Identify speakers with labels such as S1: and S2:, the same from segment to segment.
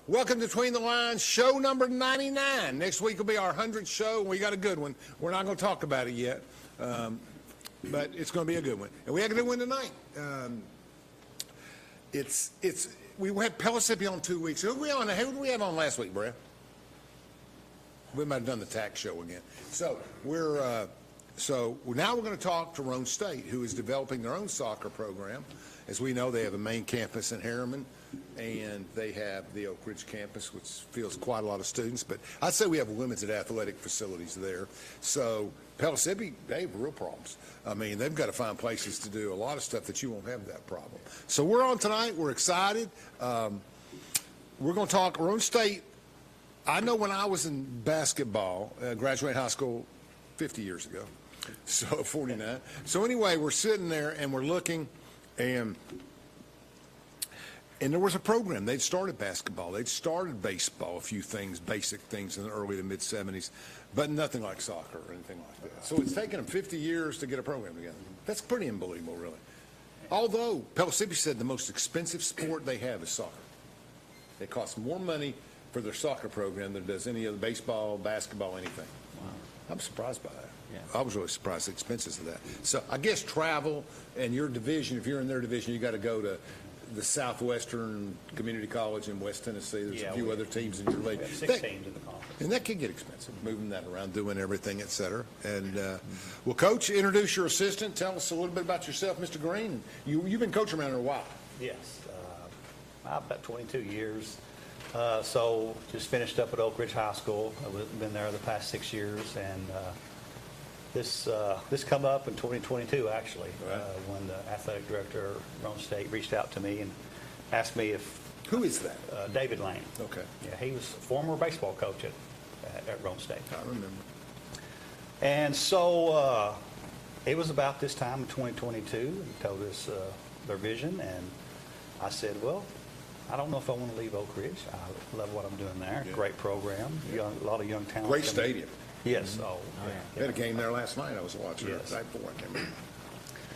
S1: Welcome to Between the Lines, show number 99. Next week will be our 100th show, and we got a good one. We're not going to talk about it yet, but it's going to be a good one. And we had a good one tonight. We had Pellissippi on 2 weeks. Who did we have on last week, Brad? We might have done the tax show again. So now we're going to talk to Roane State, who is developing their own soccer program. As we know, they have a main campus in Harriman, and they have the Oak Ridge campus, which fields quite a lot of students. But I'd say we have limited athletic facilities there. So Pellissippi, they have real problems. I mean, they've got to find places to do a lot of stuff that you won't have that problem. So we're on tonight. We're excited. We're going to talk Roane State. I know when I was in basketball, graduated high school 50 years ago, so 49. So anyway, we're sitting there and we're looking, and there was a program. They'd started basketball. They'd started baseball, a few things, basic things in the early to mid-'70s, but nothing like soccer or anything like that. So it's taken them 50 years to get a program together. That's pretty unbelievable, really. Although Pellissippi said the most expensive sport they have is soccer. It costs more money for their soccer program than it does any other baseball, basketball, anything. Wow. I'm surprised by that. Yeah. I was really surprised at the expenses of that. So I guess travel and your division, if you're in their division, you got to go to the Southwestern Community College in West Tennessee. There's a few other teams in your league.
S2: We have 6 teams in the conference.
S1: And that can get expensive, moving that around, doing everything, et cetera. And, well, Coach, introduce your assistant. Tell us a little bit about yourself, Mr. Green. You've been coaching around here a while.
S2: Yes. About 22 years. So just finished up at Oak Ridge High School. I've been there the past 6 years, and this come up in 2022 actually, right. When the athletic director of Roane State reached out to me and asked me if.
S1: Who is that?
S2: David Lane.
S1: Okay.
S2: Yeah, he was a former baseball coach at Roane State.
S1: I remember.
S2: And so it was about this time in 2022. He told us their vision, and I said, well, I don't know if I want to leave Oak Ridge. I love what I'm doing there. Yeah. Great program. Yeah. A lot of young talent.
S1: Great stadium.
S2: Yes.
S1: Mm-hmm. Yeah. They had a game there last night. I was watching it. Night before I came in.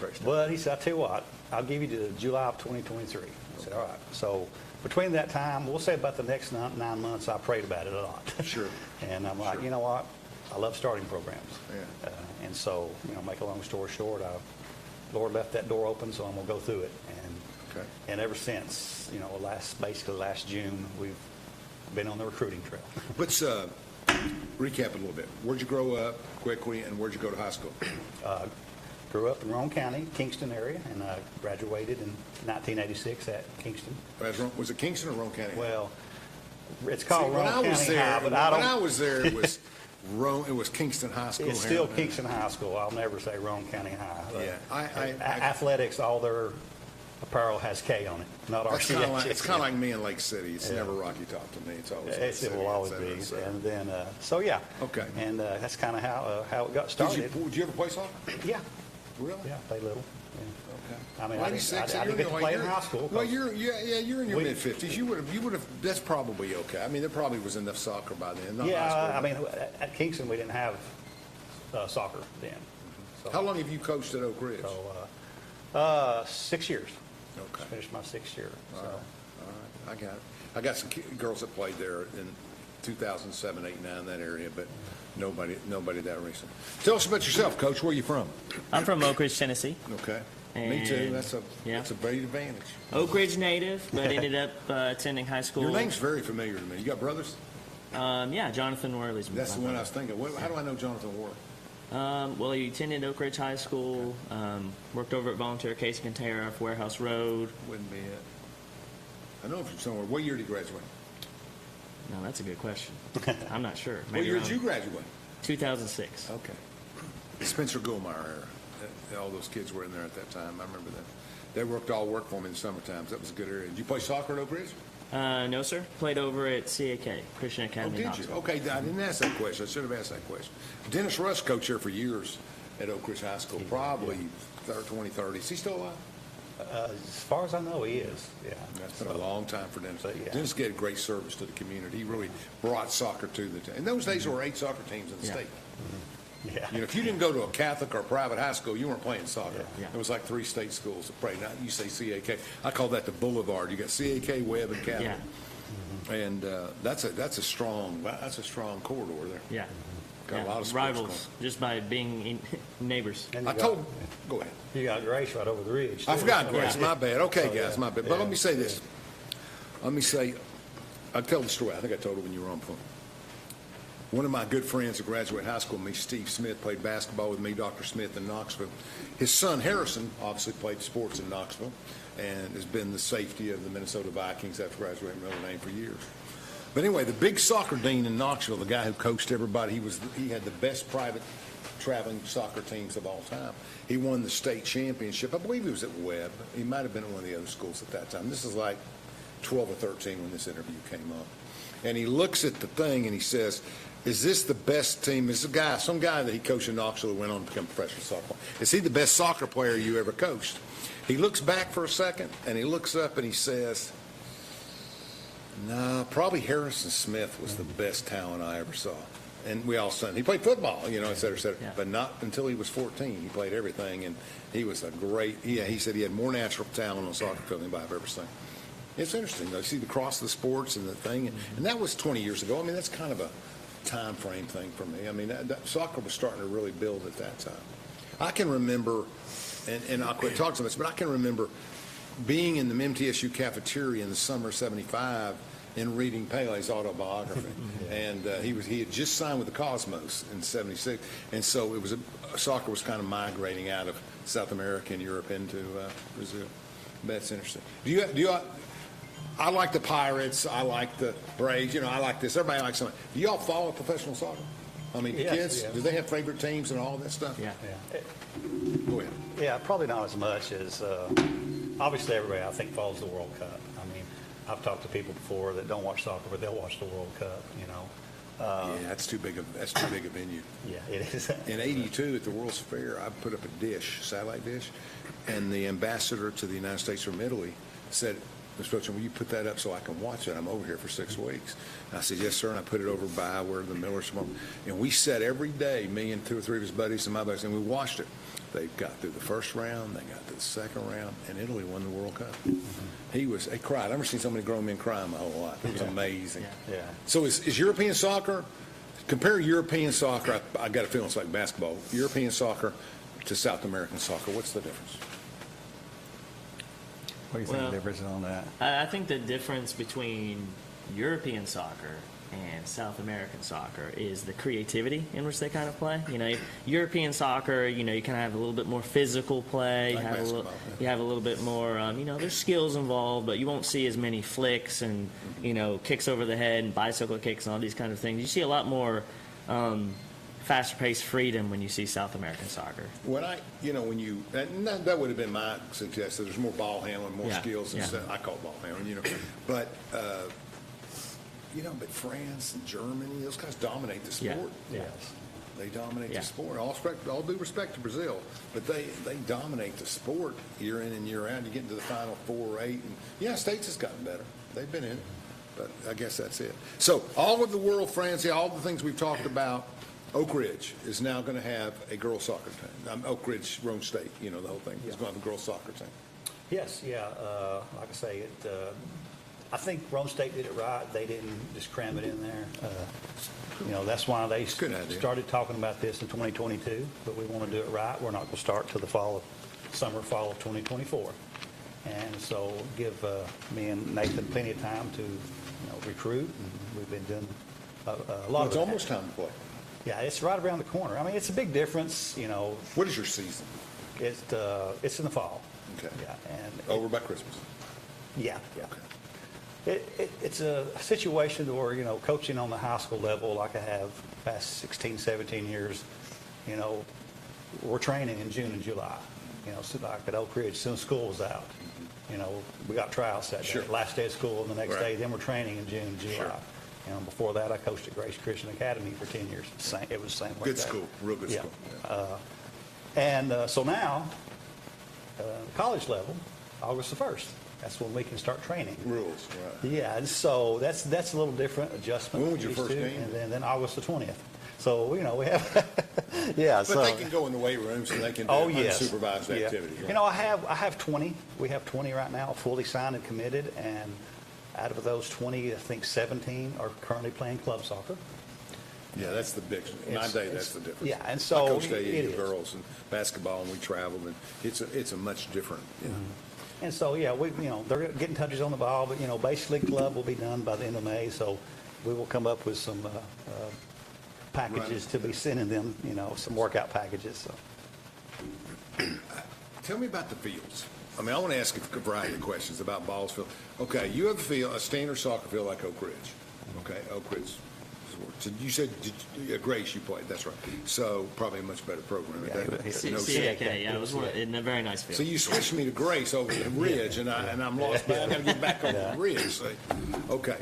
S1: Great stadium.
S2: But he said, I'll tell you what, I'll give you to July of 2023. I said, all right. So between that time, we'll say about the next 9 months, I prayed about it a lot.
S1: Sure.
S2: And I'm like, you know what? I love starting programs.
S1: Yeah.
S2: And so, make a long story short, Lord left that door open, so I'm going to go through it. And ever since, basically last June, we've been on the recruiting trail.
S1: Let's recap a little bit. Where'd you grow up quickly, and where'd you go to high school?
S2: Grew up in Roane County, Kingston area, and I graduated in 1986 at Kingston.
S1: Was it Kingston or Roane County?
S2: Well, it's called Roane County High, but
S1: when I was there, it was it was Kingston High School.
S2: It's still Kingston High School. I'll never say Roane County High.
S1: Yeah,
S2: athletics, all their apparel has K on it, not RCH.
S1: It's kind of like me in Lake City. It's never Rocky Top to me. It's always
S2: it will always be. And then, so yeah.
S1: Okay.
S2: And that's kind of how it got started.
S1: Did you ever play soccer?
S2: Yeah.
S1: Really?
S2: Yeah, play little. Yeah.
S1: Okay.
S2: I mean, I didn't get to play in high school.
S1: Well, you're in your mid-50s. You would have. That's probably okay. I mean, there probably was enough soccer by then.
S2: I mean, at Kingston we didn't have soccer then. So,
S1: how long have you coached at Oak Ridge?
S2: So, 6 years.
S1: Okay.
S2: Finished my 6th year.
S1: All right. I got it. I got some girls that played there in 2007, 8, 9, that area, but nobody that recent. Tell us about yourself, Coach. Where are you from?
S3: I'm from Oak Ridge, Tennessee.
S1: Okay. Me too. That's a great advantage.
S3: Oak Ridge native, but ended up attending high school.
S1: Your name's very familiar to me. You got brothers?
S3: Yeah, Jonathan Worley's.
S1: That's the one I was thinking. How do I know Jonathan Worley?
S3: Well, he attended Oak Ridge High School, worked over at Volunteer Case Container off Warehouse Road.
S1: Wouldn't be it. I know him from somewhere. What year did he graduate?
S3: No, that's a good question. I'm not sure.
S1: What year did you graduate?
S3: 2006.
S1: Okay. Spencer Goldmeyer era. All those kids were in there at that time. I remember that. They worked for me in the summer times. That was a good area. Did you play soccer at Oak Ridge?
S3: No, sir. Played over at CAK, Christian Academy.
S1: Oh, did you? Okay, I didn't ask that question. I should have asked that question. Dennis Rush coached here for years at Oak Ridge High School, probably 20, 30. Is he still alive?
S2: As far as I know, he is. Yeah.
S1: That's been a long time for Dennis.
S2: Yeah.
S1: Dennis gave great service to the community. He really brought soccer to the town. In those days, there were 8 soccer teams in the state.
S2: Yeah.
S1: If you didn't go to a Catholic or a private high school, you weren't playing soccer.
S3: Yeah.
S1: It was like 3 state schools that played. Now you say CAK. I call that the boulevard. You got CAK, Webb, and Catholic.
S3: Yeah.
S1: And that's a strong corridor there.
S3: Yeah.
S1: Got a lot of sports
S3: rivals just by being neighbors.
S2: And
S1: I
S2: you
S1: told. Go ahead.
S2: You got Grace right over the ridge.
S1: I
S2: too.
S1: forgot Grace.
S2: Yeah.
S1: My bad. Okay,
S2: Oh,
S1: guys,
S2: yeah.
S1: my bad. But
S2: Yeah.
S1: let me say this. Let me say, I'll tell the story. I think I told it when you were on the phone. One of my good friends that graduated high school with me, Steve Smith, played basketball with me, Dr. Smith in Knoxville. His son, Harrison, obviously played sports in Knoxville and has been the safety of the Minnesota Vikings after graduating from Notre Dame for years. But anyway, the big soccer dean in Knoxville, the guy who coached everybody, he had the best private traveling soccer teams of all time. He won the state championship. I believe he was at Webb. He might have been at one of the other schools at that time. This is like 12 or 13 when this interview came up. And he looks at the thing and he says, is this the best team? Is some guy that he coached in Knoxville who went on to become a professional soccer player. Is he the best soccer player you ever coached? He looks back for a second and he looks up and he says, no, probably Harrison Smith was the best talent I ever saw. And we all said, he played football, et cetera, et cetera.
S3: Yeah.
S1: But not until he was 14. He played everything, and he was a great, he said he had more natural talent on a soccer field than anybody I've ever seen. It's interesting, though. You see the cross of the sports and the thing, and that was 20 years ago. I mean, that's kind of a time frame thing for me. I mean, soccer was starting to really build at that time. I can remember, and I'll quit talking so much, but I can remember being in the MTSU cafeteria in the summer of '75 and reading Pele's autobiography. And he had just signed with the Cosmos in '76, and so soccer was kind of migrating out of South America and Europe into Brazil. That's interesting. I like the Pirates. I like the Braves. I like this. Everybody likes something. Do y'all follow professional soccer? I mean, the
S2: Yes,
S1: kids,
S2: yeah.
S1: do they have favorite teams and all that stuff?
S3: Yeah.
S2: Yeah.
S1: Go ahead.
S2: Yeah, probably not as much as, obviously everybody I think follows the World Cup. I mean, I've talked to people before that don't watch soccer, but they'll watch the World Cup,
S1: Yeah, that's too big a venue.
S2: Yeah, it is.
S1: In '82 at the World's Fair, I put up a satellite dish, and the ambassador to the United States from Italy said, Mr. Beauchamp, will you put that up so I can watch it? I'm over here for 6 weeks. And I said, yes, sir, and I put it over by where the Millers from. And we sat every day, me and 2 or 3 of his buddies and my buddies, and we watched it. They got through the first round, they got to the second round, and Italy won the World Cup. They cried. I've never seen so many grown men cry in my whole life. It was amazing.
S2: Yeah.
S1: So is European soccer, compare European soccer, I got a feeling it's like basketball, European soccer to South American soccer. What's the difference?
S2: What do you think the difference is on that?
S3: I think the difference between European soccer and South American soccer is the creativity in which they kind of play. European soccer, you kind of have a little bit more physical play.
S1: Like basketball,
S3: You have a little bit more, there's skills involved, but you won't see as many flicks and, kicks over the head and bicycle kicks and all these kind of things. You see a lot more faster-paced freedom when you see South American soccer.
S1: When that would have been my suggestion. There's more ball handling, more skills and stuff. I call it ball handling, But, but France and Germany, those guys dominate the sport.
S2: Yes.
S1: They dominate the sport. All due respect to Brazil, but they dominate the sport year in and year out. You get into the Final 4 or 8, and the United States has gotten better. They've been in, but I guess that's it. So all of the world frenzy, all the things we've talked about, Oak Ridge is now going to have a girls soccer team. Oak Ridge, Roane State, the whole thing is going to have a girls soccer team.
S2: Yes, yeah. Like I say, I think Roane State did it right. They didn't just cram it in there. That's why they started talking about this in 2022, but we want to do it right. We're not going to start till the fall of 2024. And so give me and Nathan plenty of time to recruit. And we've been doing a lot of
S1: It's almost time to play.
S2: Yeah, it's right around the corner. I mean, it's a big difference,
S1: What is your season?
S2: It's in the fall.
S1: Okay.
S2: Yeah, and
S1: Over by Christmas.
S2: Yeah.
S1: Okay.
S2: It's a situation where, coaching on the high school level like I have past 16, 17 years, we're training in June and July. So like at Oak Ridge, as soon as school was out, we got tryouts that day.
S1: Sure.
S2: Last day of school and the next
S1: Right.
S2: day, then we're training in June and July.
S1: Sure.
S2: Before that, I coached at Grace Christian Academy for 10 years. It was the same way.
S1: Good
S2: there.
S1: school, real good
S2: Yeah.
S1: school.
S2: Yeah. So now, college level, August the 1st. That's when we can start training.
S1: Rules, right.
S2: Yeah, and so that's a little different adjustment.
S1: When was your
S2: used
S1: first
S2: to,
S1: game?
S2: And then August the 20th. So, we have, yeah.
S1: But they can go in the weight rooms and they can do unsupervised activity. Right?
S2: I have 20. We have 20 right now, fully signed and committed, and Out of those 20, I think 17 are currently playing club soccer.
S1: Yeah, that's the big, in my day, that's the difference.
S2: Yeah, and so
S1: I coached
S2: it
S1: AAU
S2: is.
S1: girls and basketball, and we traveled, and it's a much different, you know.
S2: And so, yeah, they're getting touches on the ball, but, basically club will be done by the end of May, so we will come up with some packages to be sending them, some workout packages, so.
S1: Tell me about the fields. I mean, I want to ask a variety of questions about Balls Field. Okay, you have a standard soccer field like Oak Ridge. Okay, Oak Ridge. So you said Grace you played, that's right. So probably a much better program.
S2: Yeah,
S1: That-
S2: he-
S1: no
S3: CAK,
S1: shit.
S3: yeah, it was in a very nice field.
S1: So you switched me to Grace over to Ridge, and I'm lost. But I got to get back over to Ridge. So, okay,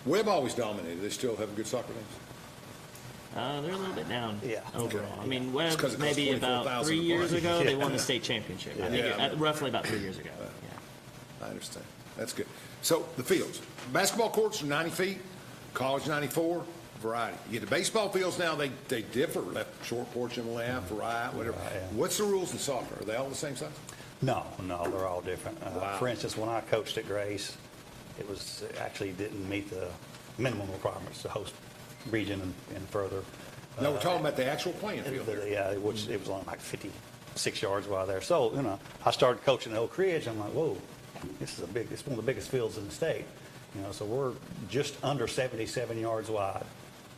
S1: Webb always dominated. They still have good soccer teams.
S3: They're a little bit down
S2: Yeah.
S3: overall.
S1: Okay.
S3: I mean,
S1: It's 'cause
S3: Webb
S1: it costs
S3: maybe about
S1: 24,000
S3: 3
S1: to
S3: years
S1: play.
S3: ago they won the state championship. I think
S1: Yeah.
S3: roughly about 3 years ago. Yeah.
S1: I understand. That's good. So the fields, basketball courts are 90 feet, college 94, variety. You get the baseball fields now, they differ, left short porch and left, right, whatever.
S2: Right, yeah.
S1: What's the rules in soccer? Are they all the same size?
S2: No, they're all different.
S1: Wow.
S2: For instance, when I coached at Grace, it actually didn't meet the minimum requirements to host region and further.
S1: No, we're talking about the actual playing field there.
S2: Yeah, which it was only like 56 yards wide there. So, I started coaching at Oak Ridge. I'm like, whoa, it's one of the biggest fields in the state. So we're just under 77 yards wide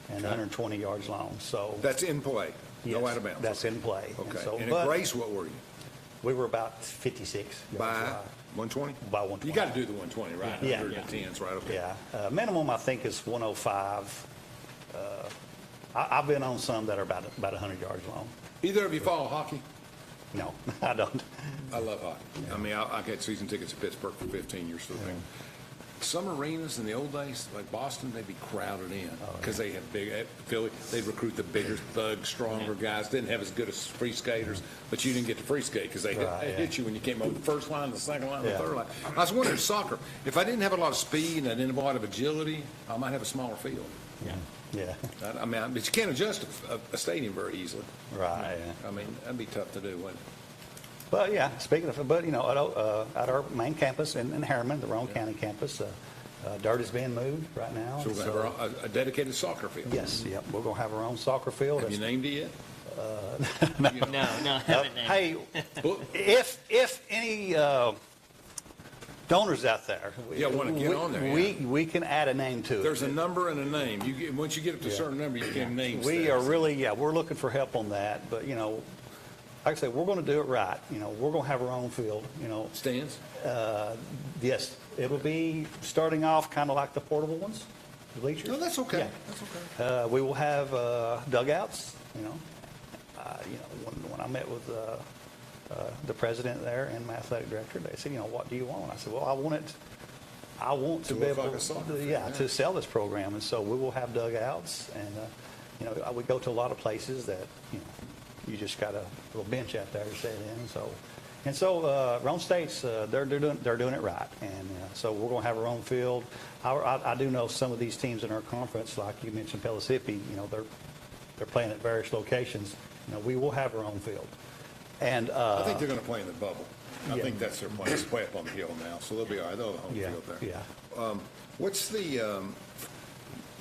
S2: and 120 yards long. So
S1: That's in play, no
S2: yes,
S1: out of bounds.
S2: That's in play.
S1: Okay.
S2: So,
S1: And
S2: but
S1: at Grace, what were you?
S2: we were about 56 yards
S1: By
S2: wide.
S1: 120?
S2: By 120.
S1: You got to do the 120, right?
S2: Yeah.
S1: 110s, right? Okay.
S2: Yeah, minimum I think is 105. I've been on some that are about 100 yards long.
S1: Either of you follow hockey?
S2: No, I don't.
S1: I love hockey. I mean, I had season tickets to Pittsburgh for 15 years for the thing. Some arenas in the old days, like Boston, they'd be crowded in because they had at Philly, they'd recruit the bigger, thug, stronger guys. Didn't have as good as free skaters, but you didn't get to free skate because they hit you when you came over the first line, the second line, the third line. I was wondering, soccer, if I didn't have a lot of speed and I didn't have a lot of agility, I might have a smaller field.
S3: Yeah.
S2: Yeah,
S1: I mean, but you can't adjust a stadium very easily.
S2: right. Yeah.
S1: I mean, that'd be tough to do, wouldn't it?
S2: But yeah, speaking of, at our main campus in Harriman, the Roane County campus, dirt is being moved right now.
S1: So we're going to have a dedicated soccer field.
S2: Yes, yep, we're going to have our own soccer field.
S1: Have you named it yet?
S3: No, I haven't named.
S2: Hey, if any donors out there,
S1: Yeah, wanna get on there,
S2: we can add a name to it.
S1: There's a number and a name. Once you get up to a certain number, you can name
S2: We are really, we're looking for help on that, but, like I say, we're going to do it right. We're going to have our own field,
S1: Stands?
S2: Yes, it'll be starting off kind of like the portable ones, the bleachers.
S1: No, that's okay.
S2: Yeah.
S1: That's okay.
S2: We will have dugouts, when I met with the president there and my athletic director, they said, what do you want? I said, well, I want to be
S1: look
S2: able
S1: like a soccer field, yeah.
S2: to sell this program. And so we will have dugouts and, we go to a lot of places that, you just got a little bench out there to sit in. So Roane State's, they're doing it right. And so we're going to have our own field. I do know some of these teams in our conference, like you mentioned Pellissippi, they're playing at various locations. We will have our own field. And
S1: I think they're going to play in the bubble. I
S2: Yeah.
S1: think that's their plan, is play up on the hill now, so they'll be all right. They'll have a home field there.
S2: Yeah.
S1: What's the,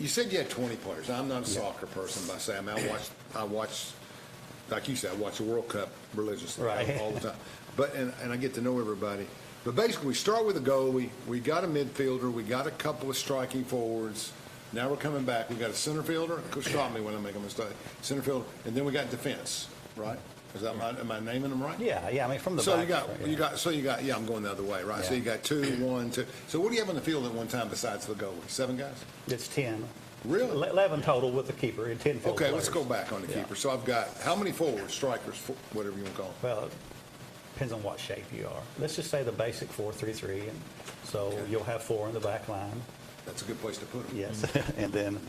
S1: you said you had 20 players. I'm not a soccer person, but I say, I watch, like you said, I watch the World Cup religiously
S2: Right.
S1: all the time. But, and I get to know everybody. But basically, we start with a goalie, we got a midfielder, we got a couple of striking forwards. Now we're coming back. We got a center fielder. Stop me when I make a mistake. Center fielder, and then we got defense, right? Am I naming them right?
S2: Yeah. I mean, from the
S1: So
S2: back.
S1: you got. Yeah, I'm going the other way, right? So
S2: Yeah.
S1: you got 2, 1, 2. So what do you have on the field at one time besides the goalie? 7 guys?
S2: It's 10.
S1: Really?
S2: 11 total with the keeper and 10 field
S1: Okay, let's
S2: players.
S1: go back on the
S2: Yeah.
S1: keeper. So I've got how many forwards, strikers, whatever you want to call them?
S2: Well, it depends on what shape you are. Let's just say the basic 4-3-3, and so you'll have 4 in the back line.
S1: That's a good place to put them.
S2: Yes, and then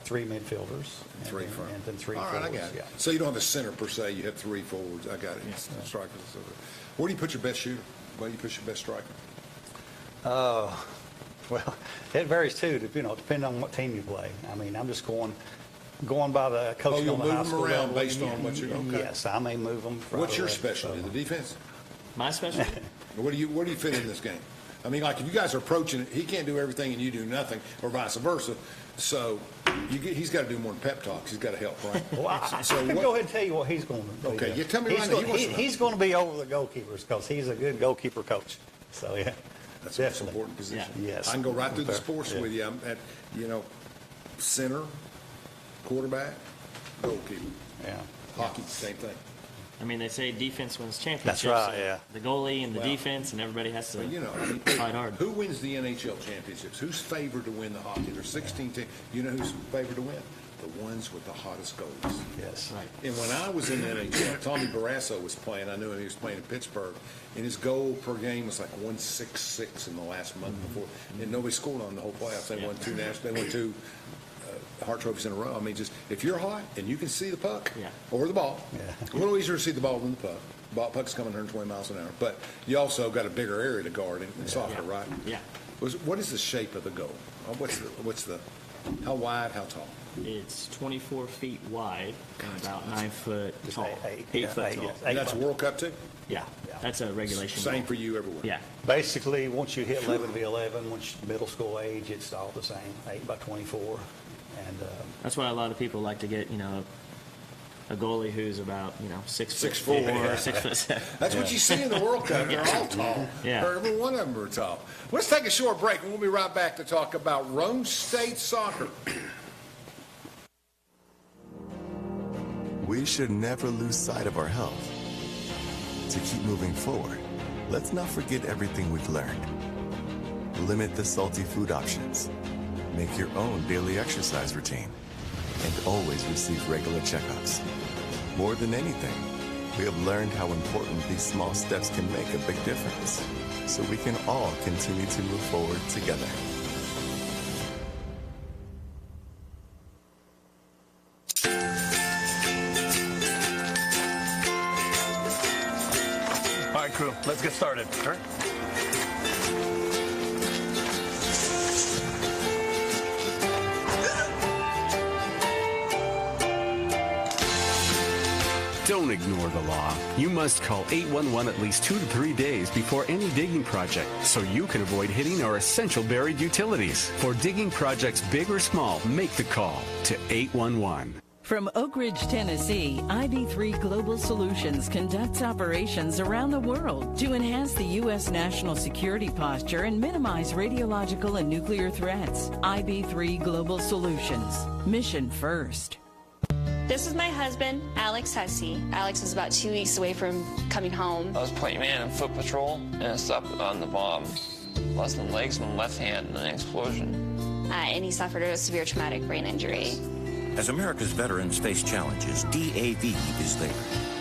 S2: 3 midfielders. And
S1: 3
S2: then-
S1: front.
S2: And then 3
S1: All
S2: forwards.
S1: right, I got it.
S2: Yeah.
S1: So you don't have a center per se. You have 3 forwards. I got it. Strikers. And so forth. Where do you put your best shooter? Where do you put your best striker?
S2: Well, it varies too, depending on what team you play. I mean, I'm just going by the coaching
S1: you'll
S2: on the
S1: move
S2: high
S1: them
S2: school
S1: around
S2: level.
S1: based on what you're- okay.
S2: Yes, I may move them.
S1: What's your specialty? The defense?
S3: My specialty?
S1: Where do you fit in this game? I mean, like if you guys are approaching it, he can't do everything and you do nothing, or vice versa. So he's got to do more than pep talks. He's got to help, right?
S2: Well, I can go ahead and tell you what he's going to do.
S1: Okay, you tell me right now.
S2: He's going to be over the goalkeepers because he's a good goalkeeper coach. So, yeah.
S1: That's the most important position.
S2: Yeah. Yes.
S1: I can go right through the sports with you. I'm at, center, quarterback, goalkeeper.
S2: Yeah.
S1: Hockey, same thing.
S3: I mean, they say defense wins championships.
S2: That's right,
S3: so
S2: yeah.
S3: The goalie and the defense, and everybody has to fight hard.
S1: Who wins the NHL championships? Who's favored to win the hockey? There's 16 teams. You know who's favored to win? The ones with the hottest goals.
S2: Yes.
S3: Right.
S1: And when I was in the NHL, Tommy Barrasso was playing. I knew him. He was playing in Pittsburgh. And his goal per game was like 166 in the last month before. And nobody scored on the whole playoffs. They won two Hart trophies in a row. I mean, just if you're hot and you can see the puck or the ball, a little easier to see the ball than the puck. Puck's coming 120 miles an hour. But you also got a bigger area to guard in soccer, right?
S3: Yeah.
S1: What is the shape of the goal? How wide, how tall?
S3: It's 24 feet wide and about 9 foot tall. 8 foot tall.
S1: And that's a World Cup too?
S3: Yeah. That's a regulation.
S1: Same
S3: goal.
S1: for you everywhere?
S3: Yeah.
S2: Basically, once you hit 11v11, once middle school age, it's all the same, 8 by 24. And
S3: that's why a lot of people like to get, a goalie who's about, 6'4", 6'7".
S1: That's what you see in the World Cup. They're all tall.
S3: Yeah.
S1: Every one of them are tall. Let's take a short break, and we'll be right back to talk about Roane State soccer.
S4: We should never lose sight of our health. To keep moving forward, let's not forget everything we've learned. Limit the salty food options. Make your own daily exercise routine. And always receive regular checkups. More than anything, we have learned how important these small steps can make a big difference. So we can all continue to move forward together.
S5: All right, crew, let's get started. Sure.
S6: Don't ignore the law. You must call 811 at least 2 to 3 days before any digging project so you can avoid hitting our essential buried utilities. For digging projects big or small, make the call to 811.
S7: From Oak Ridge, Tennessee, IB3 Global Solutions conducts operations around the world to enhance the U.S. national security posture and minimize radiological and nuclear threats. IB3 Global Solutions. Mission first.
S8: This is my husband, Alex Hussey. Alex was about 2 weeks away from coming home.
S9: I was point man in foot patrol, and I stopped on the bomb. Lost my legs and my left hand in an explosion.
S8: And he suffered a severe traumatic brain injury.
S10: As America's veterans face challenges, DAV is there.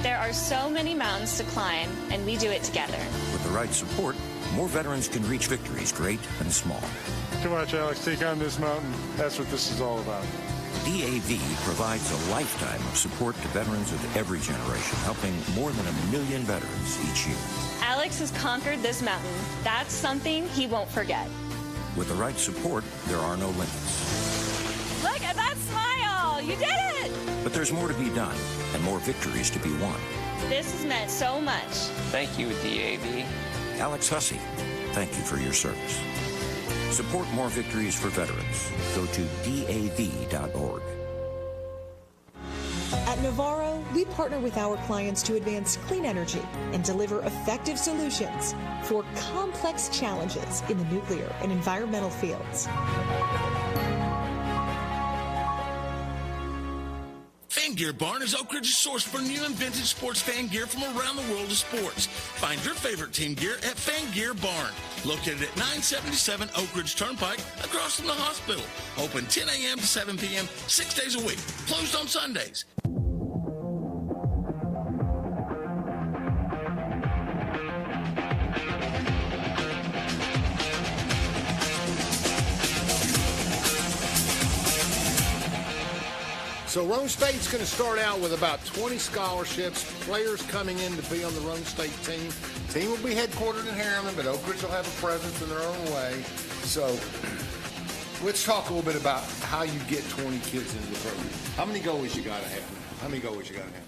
S8: There are so many mountains to climb, and we do it together.
S10: With the right support, more veterans can reach victories, great and small.
S11: Too much, Alex. Take on this mountain. That's what this is all about.
S10: DAV provides a lifetime of support to veterans of every generation, helping more than 1 million veterans each year.
S8: Alex has conquered this mountain. That's something he won't forget.
S10: With the right support, there are no limits.
S8: Look at that smile! You did it!
S10: But there's more to be done and more victories to be won.
S8: This has meant so much.
S9: Thank you, DAV.
S10: Alex Hussey, thank you for your service. Support more victories for veterans. Go to DAV.org.
S12: At Navarro, we partner with our clients to advance clean energy and deliver effective solutions for complex challenges in the nuclear and environmental fields.
S13: Fan Gear Barn is Oak Ridge's source for new and vintage sports fan gear from around the world of sports. Find your favorite team gear at Fan Gear Barn, located at 977 Oak Ridge Turnpike, across from the hospital. Open 10 a.m. to 7 p.m., 6 days a week. Closed on Sundays.
S1: So Roane State's going to start out with about 20 scholarships, players coming in to be on the Roane State team. Team will be headquartered in Harriman, but Oak Ridge will have a presence in their own way. So let's talk a little bit about how you get 20 kids into the program. How many goalies you got to have now? How many goalies you got to have?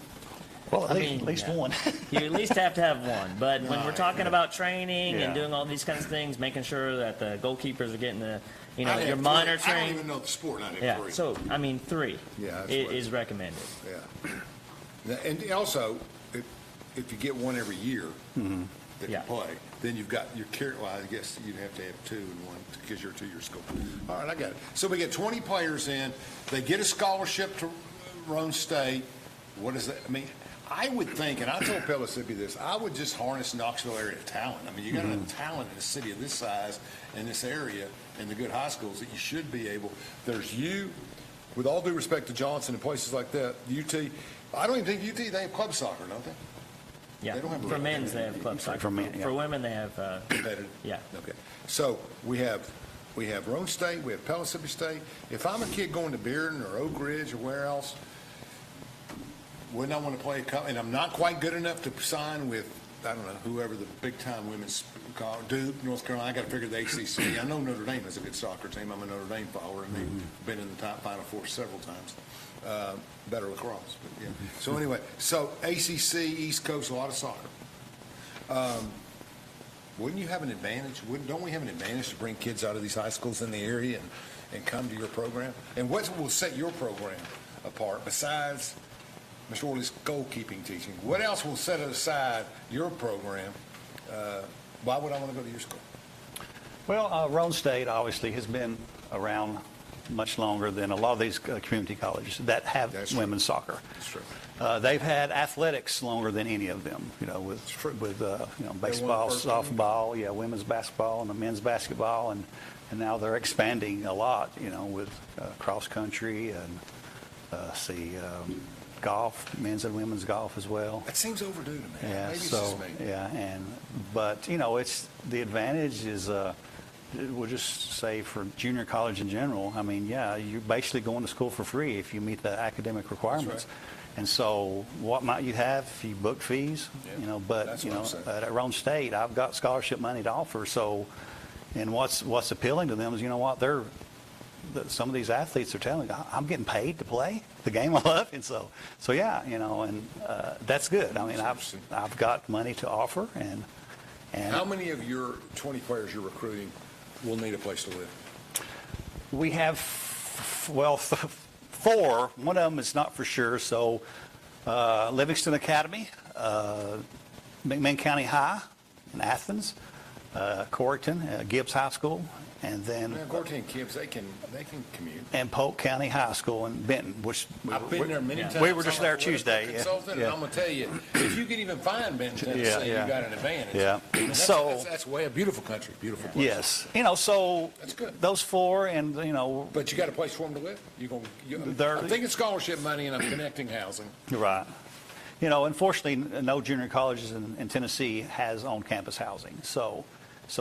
S2: Well,
S3: I
S2: at
S3: mean,
S2: least
S3: yeah.
S2: one.
S3: You at least have to have one. But when we're talking
S2: yeah.
S3: about training
S2: Yeah.
S3: and doing all these kinds of things, making sure that the goalkeepers are getting the,
S1: I'd
S3: you're
S1: have three.
S3: monitoring.
S1: I don't even know the sport. I'd have
S3: Yeah.
S1: three.
S3: So I mean, 3
S1: Yeah, that's
S3: is recommended.
S1: Yeah. And also, if you get one every year that
S3: Yeah.
S1: you play, then you've got your well, I guess you'd have to have 2 and 1 because you're a 2-year school. All right, I got it. So we get 20 players in. They get a scholarship to Roane State. What is that? I mean, I would think, and I told Pellissippi this, I would just harness Knoxville area talent. I mean, you got enough talent in a city of this size and this area and the good high schools that you should be able. There's you, with all due respect to Johnson and places like that, UT. I don't even think UT, they have club soccer, don't they?
S3: Yeah.
S1: They don't have
S3: For men's, they have club soccer.
S2: For men, yeah.
S3: For women, they have.
S1: Competitive.
S3: Yeah.
S1: Okay. So we have Roane State, we have Pellissippi State. If I'm a kid going to Bearden or Oak Ridge or where else, wouldn't I want to play and I'm not quite good enough to sign with, I don't know, whoever the big-time women's college, Duke, North Carolina. I got to figure the ACC. I know Notre Dame is a good soccer team. I'm a Notre Dame follower, and they've been in the top Final Four several times. Better lacrosse, but yeah. So anyway, so ACC, East Coast, a lot of soccer. Wouldn't you have an advantage? Don't we have an advantage to bring kids out of these high schools in the area and come to your program? And what will set your program apart besides Ms. Worley's goalkeeping teaching? What else will set aside your program? Why would I want to go to your school?
S2: Well, Roane State obviously has been around much longer than a lot of these community colleges that have women's soccer.
S1: That's true.
S2: They've had athletics longer than any of them, with baseball, softball, women's basketball and the men's basketball, and now they're expanding a lot, with cross country and golf, men's and women's golf as well.
S1: That seems overdue to me.
S2: Yeah,
S1: Maybe it's
S2: so
S1: just me.
S2: but it's the advantage is. We'll just say for junior college in general, I mean, you're basically going to school for free if you meet the academic requirements. Right. And so what might you have if you book fees, but, at Roane State, I've got scholarship money to offer. So, and what's appealing to them is, some of these athletes are telling me, I'm getting paid to play the game I love. And so that's good. I mean, I've got money to offer. And
S1: how many of your 20 players you're recruiting will need a place to live?
S2: We have, 4. One of them is not for sure. So Livingston Academy, McMinn County High in Athens, Corrigan, Gibbs High School, and then
S1: Corrigan and Gibbs, they can commute.
S2: And Polk County High School in Benton, which
S1: I've been there many times.
S2: We were just there Tuesday.
S1: Consultant, and I'm going to tell you, if you can even find Benton, Tennessee, you got an advantage.
S2: Yeah.
S1: That's way a beautiful country, beautiful place.
S2: Yes. So that's good. Those 4, and
S1: But you got a place for them to live. I'm thinking scholarship money, and I'm connecting housing.
S2: Right. Unfortunately, no junior colleges in Tennessee has on-campus housing. So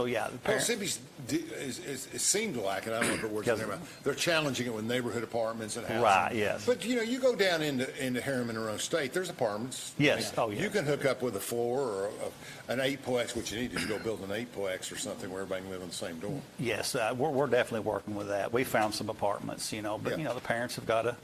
S2: yeah,
S1: Mississippi's it seemed like, and I don't know if it works in there, they're challenging it with neighborhood apartments and housing.
S2: Right, yes.
S1: But you go down into Harriman and Roane State, there's apartments.
S2: Yes.
S1: You can hook up with a 4 or an 8-plex. What you need is go build an 8-plex or something where everybody can live in the same dorm.
S2: Yes, we're definitely working with that. We found some apartments, but the parents have got to,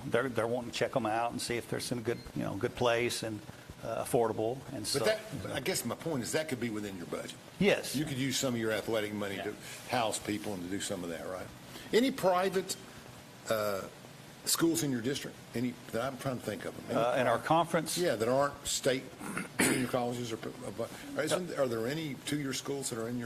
S2: they're wanting to check them out and see if there's some good place and affordable. And so.
S1: But I guess my point is that could be within your budget.
S2: Yes.
S1: You could use some of your athletic money to house people and to do some of that, right? Any private schools in your district? Any that I'm trying to think of them?
S2: In our conference?
S1: Yeah, that aren't state junior colleges are there any 2-year schools that are in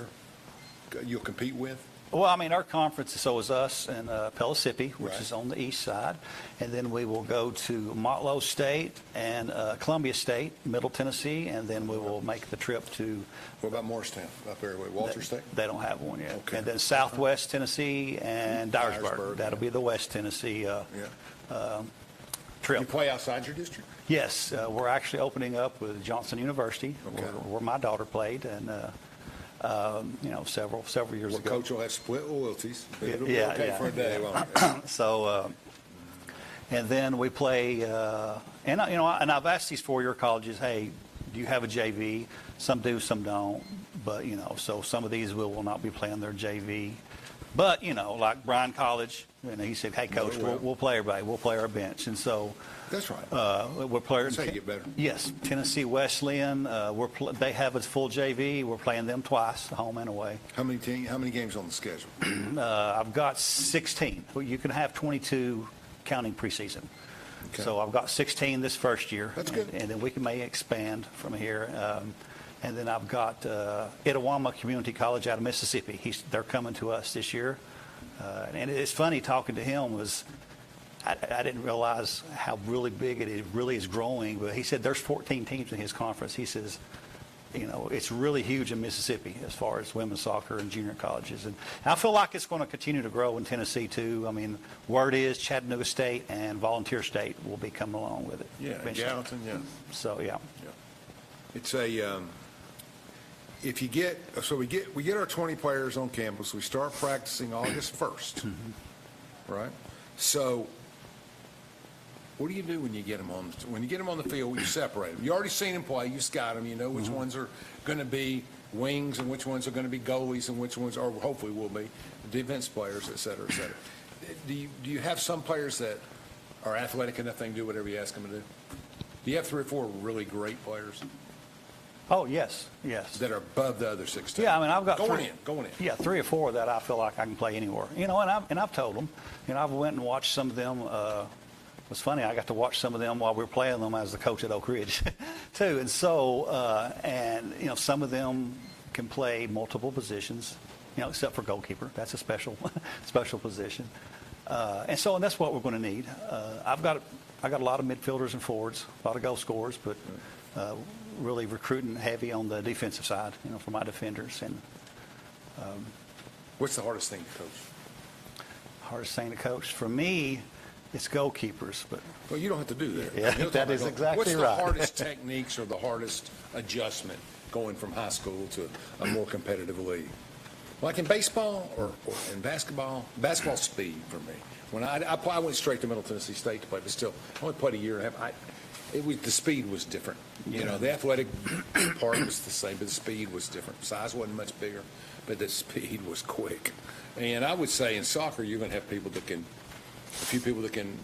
S1: you'll compete with?
S2: Well, I mean, our conference, so is us and Pellissippi, which is on the east side. And then we will go to Motlow State and Columbia State, Middle Tennessee, and then we will make the trip to...
S1: What about Morristown, up there, Walter State?
S2: They don't have one yet.
S1: Okay.
S2: And then Southwest Tennessee and Dyersburg. That'll be the West Tennessee trip.
S1: You play outside your district?
S2: Yes. We're actually opening up with Johnson University, where my daughter played, and... several years ago.
S1: Coach will have split loyalties. It'll be
S2: Yeah,
S1: okay
S2: yeah.
S1: for a day.
S2: So, and then we play, and I've asked these 4-year colleges, hey, do you have a JV? Some do, some don't. But so some of these will not be playing their JV But, like Bryan College, he said, hey, Coach, we'll play everybody. We'll play our bench. And so
S1: that's right.
S2: We're playing.
S1: That's how you get better.
S2: Yes. Tennessee Wesleyan, they have a full JV. We're playing them twice, home and away.
S1: How many games on the schedule?
S2: I've got 16. Well, you can have 22 counting preseason. Okay. So I've got 16 this first year.
S1: That's good.
S2: And then we may expand from here. And then I've got Itawamba Community College out of Mississippi. They're coming to us this year. And it's funny talking to him was I didn't realize how really big it really is growing. But he said there's 14 teams in his conference. He says, it's really huge in Mississippi as far as women's soccer and junior colleges. And I feel like it's going to continue to grow in Tennessee, too. I mean, word is Chattanooga State and Volunteer State will be coming along with it.
S1: Yeah, Gallatin, yeah.
S2: So, yeah.
S1: It's a... If you get, so we get our 20 players on campus. We start practicing August 1st, right? So, what do you do when you get them on the field? You separate them. You already seen them play. You scout them. You know which ones are going to be wings and which ones are going to be goalies and which ones are hopefully will be defense players, et cetera, et cetera. Do you have some players that are athletic enough they can do whatever you ask them to do? Do you have 3 or 4 really great players?
S2: Oh, yes.
S1: That are above the other 16.
S2: Yeah, I mean, I've got
S1: going in.
S2: Yeah, 3 or 4 that I feel like I can play anywhere. And I've told them. I've went and watched some of them. It was funny. I got to watch some of them while we were playing them as the coach at Oak Ridge, too. And so, some of them can play multiple positions. Except for goalkeeper. That's a special position. And that's what we're going to need. I got a lot of midfielders and forwards, a lot of goal scorers, but. Really recruiting heavy on the defensive side, for my defenders. And
S1: what's the hardest thing to coach?
S2: Hardest thing to coach for me, it's goalkeepers. But
S1: well, you don't have to do that.
S2: Yeah, that is exactly right.
S1: What's the hardest techniques or the hardest adjustment going from high school to a more competitive league? Like in baseball or in basketball? Basketball speed for me. When I went straight to Middle Tennessee State to play, but still, I only played a year and a half. The speed was different. The athletic part was the same, but the speed was different. Size wasn't much bigger, but the speed was quick. And I would say in soccer, you're going to have a few people that can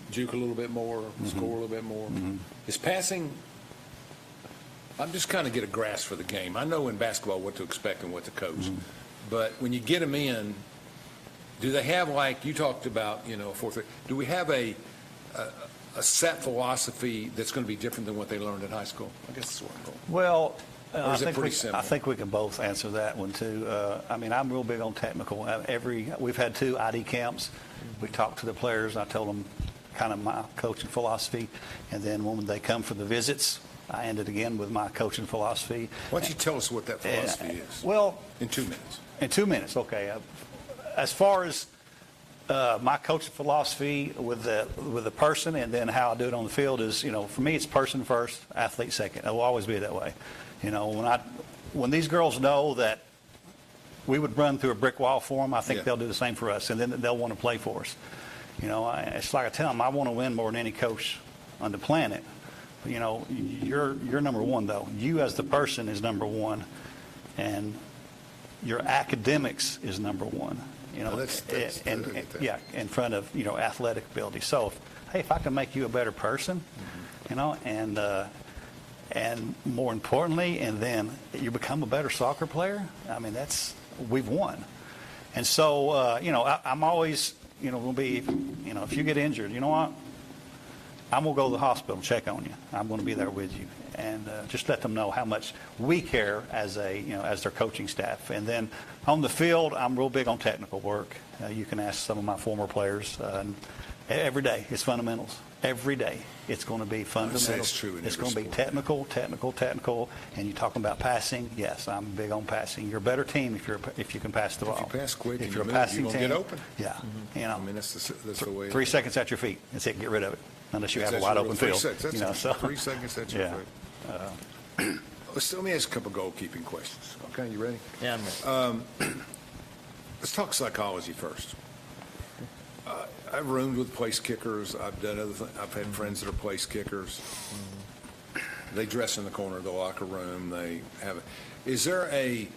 S1: juke a little bit more, score a little bit more. Is passing, I'm just kind of get a grasp for the game. I know in basketball what to expect and what to coach. But when you get them in, do they have, like you talked about, 4-3, do we have a set philosophy that's going to be different than what they learned in high school? I guess that's what I'm going.
S2: Well,
S1: I
S2: think we can both answer that one too. I'm real big on technical. We've had 2 ID camps. We talked to the players. I told them kind of my coaching philosophy, and then when they come for the visits, I ended again with my coaching philosophy.
S1: Why don't you tell us what that philosophy is?
S2: Well,
S1: in 2 minutes.
S2: In 2 minutes, okay. As far as my coaching philosophy with the person and then how I do it on the field is, for me it's person first, athlete second. It will always be that way. When these girls know that we would run through a brick wall for them, I think they'll do the same for us, and then they'll want to play for us. It's like I tell them, I want to win more than any coach on the planet. You're number one though. You as the person is number one, and your academics is number one. In front of athletic ability. So, if I can make you a better person, and more importantly, and then you become a better soccer player. We've won. And so, I'm always, going to be, if you get injured, you know what? I'm going to go to the hospital and check on you. I'm going to be there with you. And just let them know how much we care as their coaching staff. And then on the field, I'm real big on technical work. You can ask some of my former players. Every day, it's fundamentals. Every day, it's going to be fundamentals.
S1: It's true.
S2: It's going to be technical. And you're talking about passing. Yes, I'm big on passing. You're a better team if you can pass the ball.
S1: If you pass quick,
S2: if
S1: and
S2: you're
S1: you
S2: a
S1: move,
S2: passing
S1: you're going to get open.
S2: Yeah,
S1: that's the way.
S2: 3 seconds at your feet. That's it. Get rid of it. Unless you have a wide open field.
S1: 3 seconds at your feet. Let me ask a couple goalkeeping questions. Okay, you ready?
S3: Yeah, I'm ready.
S1: Let's talk psychology first. I've roomed with place kickers. I've done other things. I've had friends that are place kickers. They dress in the corner of the locker room. They have. Is there a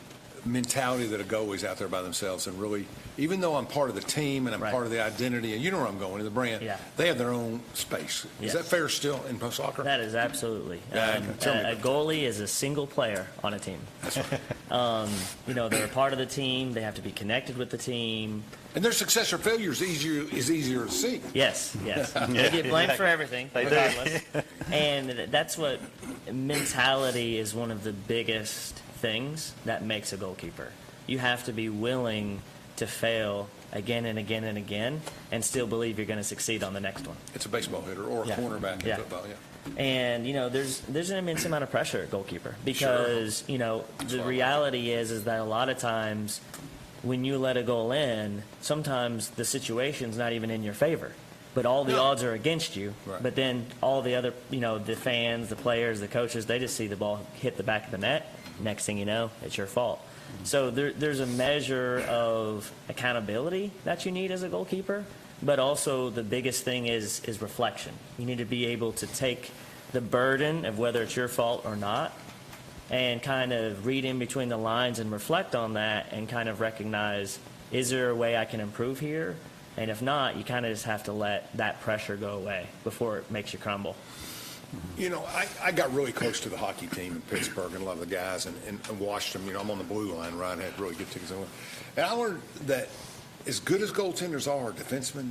S1: mentality that a goalie's out there by themselves and really, even though I'm part of the team and I'm part of the identity, and you know where I'm going, the brand, they have their own space. Is that fair still in pro soccer?
S3: That is absolutely.
S1: A
S3: goalie is a single player on a team.
S1: That's right.
S3: You know, they're a part of the team. They have to be connected with the team.
S1: And their success or failure is easier to see.
S3: Yes. They get blamed for everything, regardless. And that's what mentality is, one of the biggest things that makes a goalkeeper. You have to be willing to fail again and again and again and still believe you're going to succeed on the next one.
S1: It's a baseball hitter or a cornerback in football,
S3: And, you know, there's an immense amount of pressure at goalkeeper because, you know, the reality is that a lot of times when you let a goal in, sometimes the situation's not even in your favor. But all the odds are against you.
S1: Right.
S3: But then all the other, you know, the fans, the players, the coaches, they just see the ball hit the back of the net. Next thing you know, it's your fault. So there's a measure of accountability that you need as a goalkeeper, but also the biggest thing is reflection. You need to be able to take the burden of whether it's your fault or not and kind of read in between the lines and reflect on that and kind of recognize, is there a way I can improve here? And if not, you kind of just have to let that pressure go away before it makes you crumble.
S1: You know, I got really close to the hockey team in Pittsburgh and a lot of the guys and watched them. You know, I'm on the blue line. Ryan had really good tickets. And I learned that as good as goaltenders are, defensemen,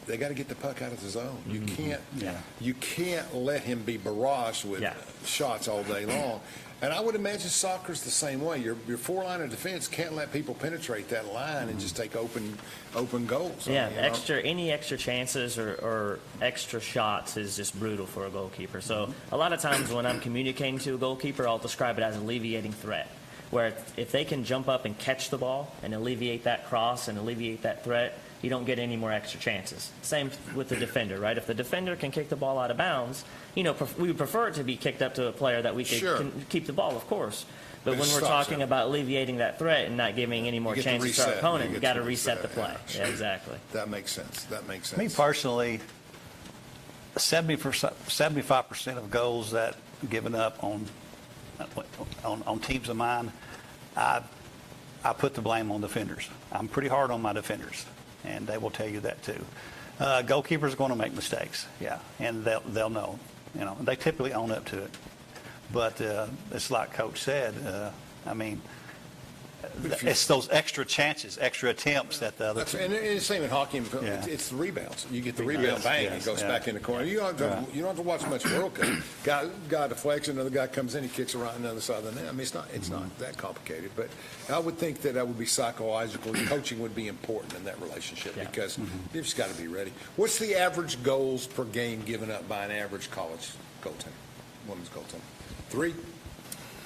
S1: they got to get the puck out of the zone. You can't let him be barraged with shots all day long. And I would imagine soccer's the same way. Your four-line of defense can't let people penetrate that line and just take open goals.
S3: Yeah, any extra chances or extra shots is just brutal for a goalkeeper. So a lot of times when I'm communicating to a goalkeeper, I'll describe it as alleviating threat, where if they can jump up and catch the ball and alleviate that cross and alleviate that threat, you don't get any more extra chances. Same with the defender, right? If the defender can kick the ball out of bounds, you know, we would prefer it to be kicked up to a player that we can keep the ball, of course. But when we're talking about alleviating that threat and not giving any more chances to our opponent, you got to reset the play. Yeah, exactly.
S1: That makes sense.
S2: Me personally, 75% of goals that given up on teams of mine, I put the blame on defenders. I'm pretty hard on my defenders, and they will tell you that too. Goalkeepers are going to make mistakes, and they'll know. You know, they typically own up to it. But it's like Coach said. I mean, it's those extra chances, extra attempts that the other.
S1: And it's the same in hockey. It's the rebounds. You get the rebound, bang, it goes back in the corner. You don't have to watch much World Cup. Guy deflects, another guy comes in, he kicks it right on the other side of the net. I mean, it's not that complicated. But I would think that would be psychological. Coaching would be important in that relationship because you've just got to be ready. What's the average goals per game given up by an average college goaltender, women's goaltender? 3?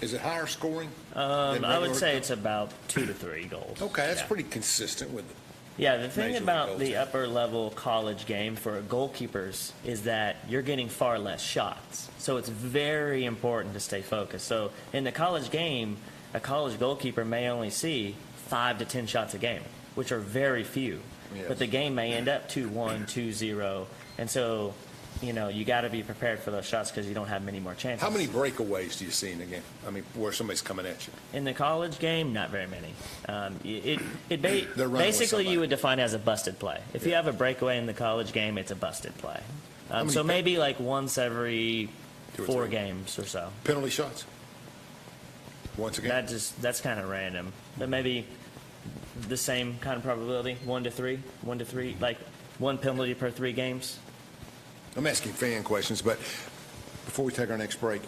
S1: Is it higher scoring?
S3: I would say it's about 2 to 3 goals.
S1: Okay, that's pretty consistent with it.
S3: Yeah, the thing about the upper level college game for goalkeepers is that you're getting far less shots. So it's very important to stay focused. So in the college game, a college goalkeeper may only see 5 to 10 shots a game, which are very few. Yes. But the game may end up 2-1, 2-0. And so, you know, you got to be prepared for those shots because you don't have many more chances.
S1: How many breakaways do you see in a game? I mean, where somebody's coming at you?
S3: In the college game, not very many. Basically, you would define as a busted play. If you have a breakaway in the college game, it's a busted play. So maybe like once every 4 games or so.
S1: Penalty shots? Once again?
S3: That's kind of random. But maybe the same kind of probability, 1 to 3, like 1 penalty per 3 games.
S1: I'm asking fan questions, but before we take our next break,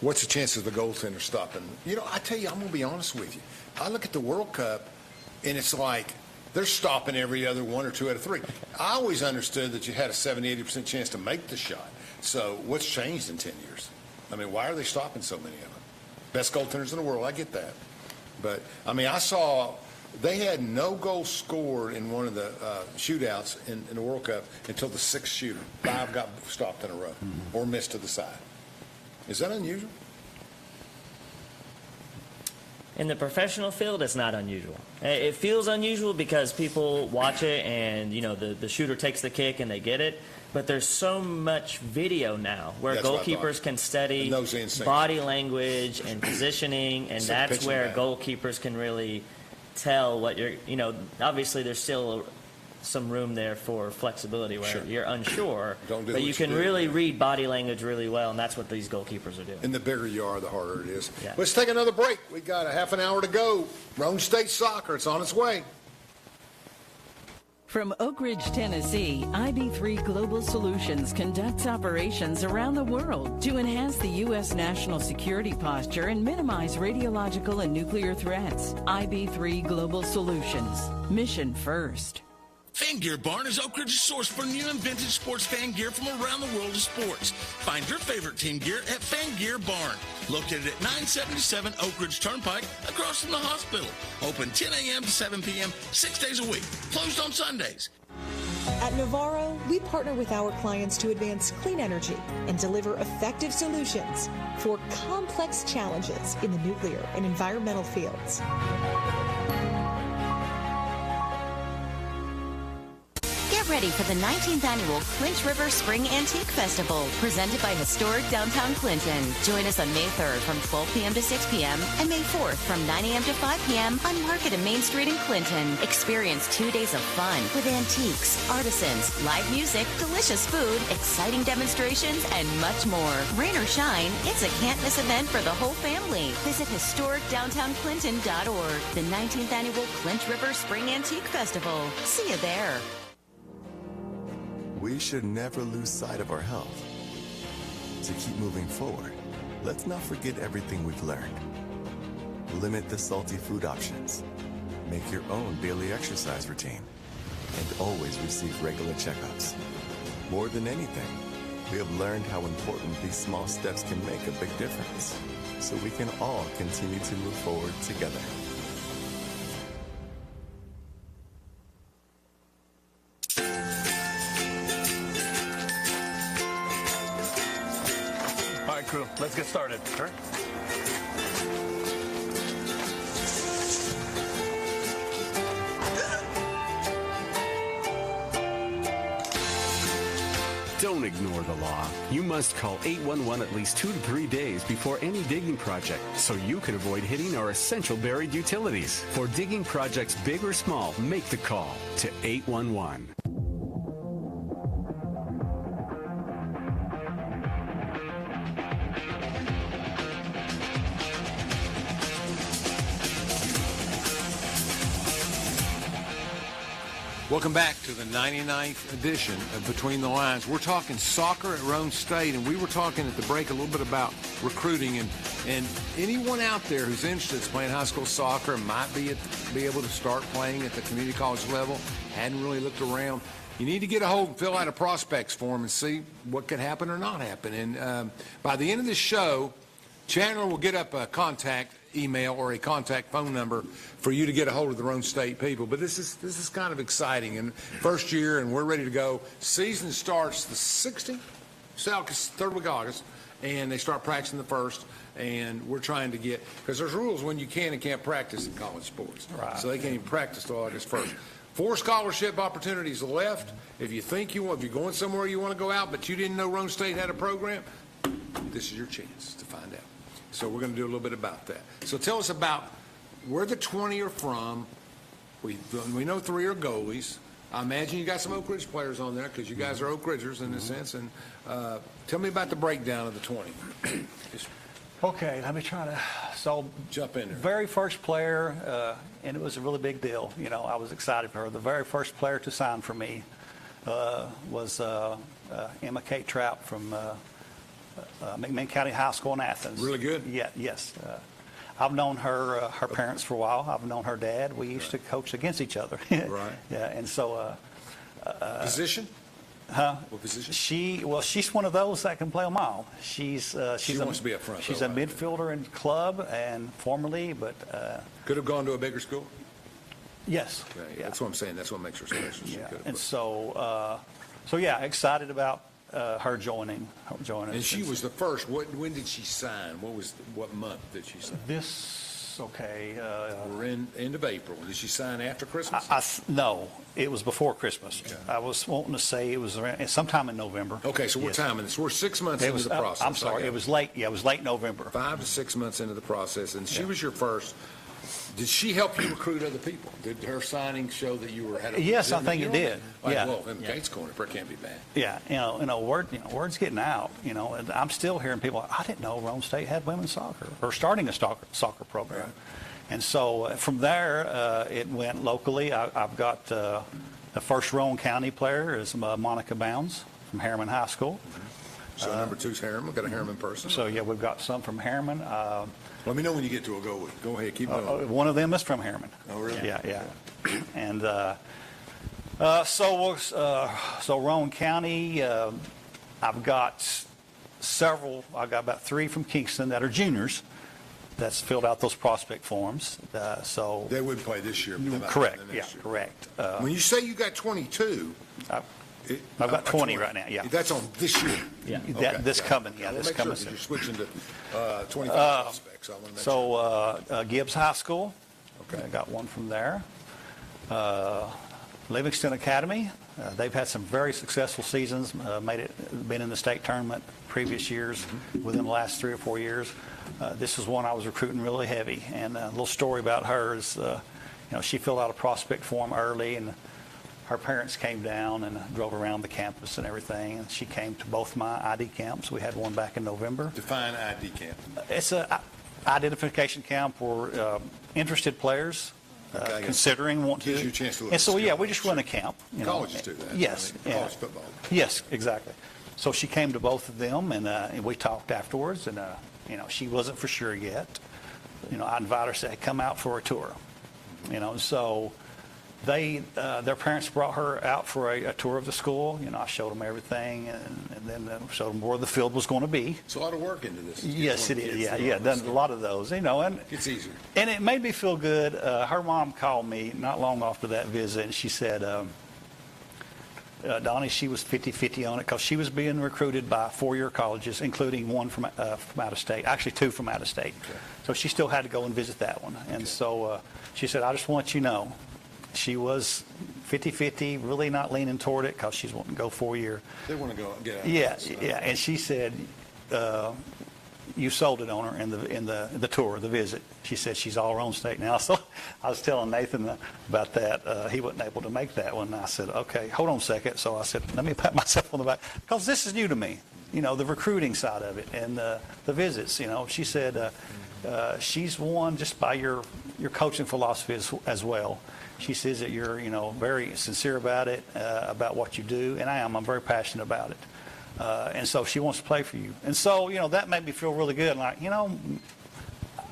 S1: what's the chances of the goaltender stopping? You know, I tell you, I'm going to be honest with you. I look at the World Cup, and it's like they're stopping every other 1 or 2 out of 3. I always understood that you had a 70-80% chance to make the shot. So what's changed in 10 years? I mean, why are they stopping so many of them? Best goaltenders in the world, I get that. But, I mean, I saw they had no goals scored in one of the shootouts in the World Cup until the 6th shooter. 5 got stopped in a row or missed to the side. Is that unusual?
S3: In the professional field, it's not unusual. It feels unusual because people watch it and, you know, the shooter takes the kick and they get it. But there's so much video now where goalkeepers can study body language and positioning, and that's where goalkeepers can really tell what you're, you know, obviously there's still some room there for flexibility where you're unsure, but you can really read body language really well, and that's what these goalkeepers are doing.
S1: And the bigger you are, the harder it is. Let's take another break. We got a half an hour to go. Roane State Soccer, it's on its way.
S7: From Oak Ridge, Tennessee, IB3 Global Solutions conducts operations around the world to enhance the U.S. national security posture and minimize radiological and nuclear threats. IB3 Global Solutions. Mission first.
S13: Fan Gear Barn is Oak Ridge's source for new and vintage sports fan gear from around the world of sports. Find your favorite team gear at Fan Gear Barn, located at 977 Oak Ridge Turnpike, across from the hospital. Open 10 a.m. to 7 p.m., 6 days a week. Closed on Sundays.
S12: At Navarro, we partner with our clients to advance clean energy and deliver effective solutions for complex challenges in the nuclear and environmental fields.
S14: Get ready for the 19th annual Clinch River Spring Antique Festival, presented by historic downtown Clinton. Join us on May 3rd from 12 p.m. to 6 p.m. and May 4th from 9 a.m. to 5 p.m. on Market and Main Street in Clinton. Experience 2 days of fun with antiques, artisans, live music, delicious food, exciting demonstrations, and much more. Rain or shine, it's a can't-miss event for the whole family. Visit historicdowntownclinton.org. The 19th annual Clinch River Spring Antique Festival. See you there.
S4: We should never lose sight of our health. To keep moving forward, let's not forget everything we've learned. Limit the salty food options. Make your own daily exercise routine. And always receive regular checkups. More than anything, we have learned how important these small steps can make a big difference, so we can all continue to move forward together.
S5: All right, crew, let's get started. Sure.
S6: Don't ignore the law. You must call 811 at least 2 to 3 days before any digging project, so you can avoid hitting our essential buried utilities. For digging projects big or small, make the call to 811.
S1: Welcome back to the 99th edition of Between the Lines. We're talking soccer at Roane State, and we were talking at the break a little bit about recruiting, and anyone out there who's interested in playing high school soccer and might be able to start playing at the community college level, hadn't really looked around, you need to get a hold and fill out a prospects form and see what could happen or not happen. And by the end of this show, Chandler will get up a contact email or a contact phone number for you to get a hold of the Roane State people. But this is kind of exciting, and first year, and we're ready to go. Season starts the 16th, third week of August, and they start practicing the 1st. And we're trying to get, because there's rules when you can and can't practice in college sports, so they can't even practice till August 1st. 4 scholarship opportunities left. If you think if you're going somewhere you want to go out, but you didn't know Roane State had a program, this is your chance to find out. So we're going to do a little bit about that. So tell us about where the 20 are from. We know 3 are goalies. I imagine you got some Oak Ridge players on there because you guys are Oak Ridgers in a sense. And tell me about the breakdown of the 20.
S2: Okay, let me try to. So
S1: jump in there.
S2: Very first player, and it was a really big deal. You know, I was excited for her. The very first player to sign for me was Emma Kate Trout from McMinn County High School in Athens.
S1: Really good?
S2: Yeah, yes. I've known her parents for a while. I've known her dad. We used to coach against each other.
S1: Right.
S2: Yeah, and so.
S1: Position?
S2: Huh?
S1: What position?
S2: She's one of those that can play them all. She wants
S1: to be up front.
S2: She's a midfielder in club and formerly, but.
S1: Could have gone to a bigger school?
S2: Yes.
S1: Okay, yeah. That's what I'm saying. That's what makes her special.
S2: Yeah. And so yeah, excited about her joining.
S1: And she was the first. When did she sign? What month did she sign?
S2: This was, okay.
S1: We're in end of April. Did she sign after Christmas?
S2: No, it was before Christmas.
S1: Okay.
S2: I was wanting to say it was around, sometime in November.
S1: Okay, so we're
S2: Yes.
S1: timing this. We're 6 months
S2: It
S1: into
S2: was,
S1: the process.
S2: I'm sorry, it was late. Yeah, it was late November.
S1: 5 to 6 months into the process, and she
S2: Yeah.
S1: was your first. Did she help you recruit other people? Did her signing show that you had a
S2: Yes, I think it
S1: legitimate-
S2: did.
S1: Like,
S2: Yeah.
S1: well, them Gates corner, it can't be bad.
S2: Yeah, word's getting out. And I'm still hearing people. I didn't know Roane State had women's soccer or starting a soccer program.
S1: Right.
S2: And so from there, it went locally. I've got the first Roane County player is Monica Bounds from Harriman High School.
S1: So number 2's Harriman. We've got a Harriman person.
S2: So yeah, we've got some from Harriman.
S1: Let me know when you get to a goal. Go ahead, keep going.
S2: One of them is from Harriman.
S1: Oh, really?
S2: Yeah. And so Roane County, I've got several. I've got about 3 from Kingston that are juniors. That's filled out those prospect forms. So
S1: They wouldn't play this year. But they might
S2: correct.
S1: play
S2: Yeah,
S1: next year.
S2: correct.
S1: When you say you got 22,
S2: I've got 20 right now. Yeah.
S1: That's on this year.
S3: Yeah.
S2: This coming. Yeah,
S1: We'll
S2: this
S1: make
S2: coming.
S1: sure, 'cause
S2: soon.
S1: you're switching to 25 prospects. I want to make sure.
S2: So Gibbs High School.
S1: Okay.
S2: I got one from there. Livingston Academy. They've had some very successful seasons. Been in the state tournament previous years within the last 3 or 4 years. This is one I was recruiting really heavy. And a little story about her is, she filled out a prospect form early, and her parents came down and drove around the campus and everything. And she came to both my ID camps. We had one back in November.
S1: Define ID camp.
S2: It's a identification camp for interested players considering wanting to.
S1: Gives you a chance to look
S2: And so,
S1: at
S2: yeah,
S1: skills.
S2: we just run a camp.
S1: Colleges do that.
S2: Yes.
S1: I mean, college football.
S2: Yes, exactly. So she came to both of them, and we talked afterwards, and, she wasn't for sure yet. I invited her, said, come out for a tour. So their parents brought her out for a tour of the school. I showed them everything, and then showed them where the field was going to be.
S1: It's a lot of work into this.
S2: Yes, it is. Yeah, done a lot of those. And
S1: It's easier.
S2: and it made me feel good. Her mom called me not long after that visit, and she said, Donnie, she was 50-50 on it because she was being recruited by 4-year colleges, including one from out of state, actually 2 from out of state.
S1: Okay.
S2: So she still had to go and visit that one. And so she said, I just want you to know, she was 50-50, really not leaning toward it because she's wanting to go 4-year.
S1: They want to go get out.
S2: Yeah. And she said, you sold it on her in the tour, the visit. She said she's all Roane State now. So I was telling Nathan about that. He wasn't able to make that one. And I said, okay, hold on a second. So I said, let me pat myself on the back because this is new to me. The recruiting side of it and the visits. She said she's won just by your coaching philosophy as well. She says that you're very sincere about it, about what you do, and I am. I'm very passionate about it. And so she wants to play for you. And so, that made me feel really good. Like,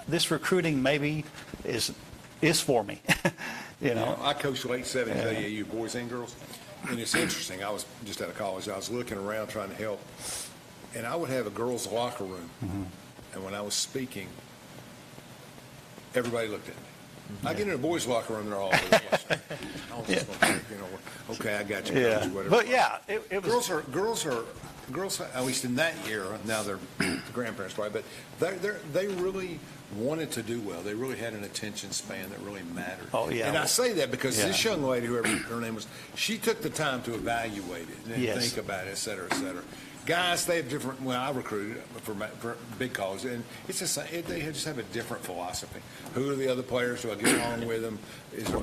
S2: this recruiting maybe is for me.
S1: I coached late 70s AAU boys and girls, and it's interesting. I was just out of college. I was looking around trying to help, and I would have a girls' locker room, and when I was speaking, everybody looked at me. I get in a boys' locker room, they're all over the place. I was just gonna think, okay, I got you.
S2: Yeah.
S1: Whatever.
S2: But yeah, it was.
S1: Girls, at least in that era, now they're the grandparents probably, but they really wanted to do well. They really had an attention span that really mattered.
S2: Oh, yeah.
S1: And I say that because this young lady, whoever her name was, she took the time to evaluate it and think about it, et cetera, et cetera. Guys, they have different. Well, I recruited for big colleges, and it's just they just have a different philosophy. Who are the other players? Do I get along with them?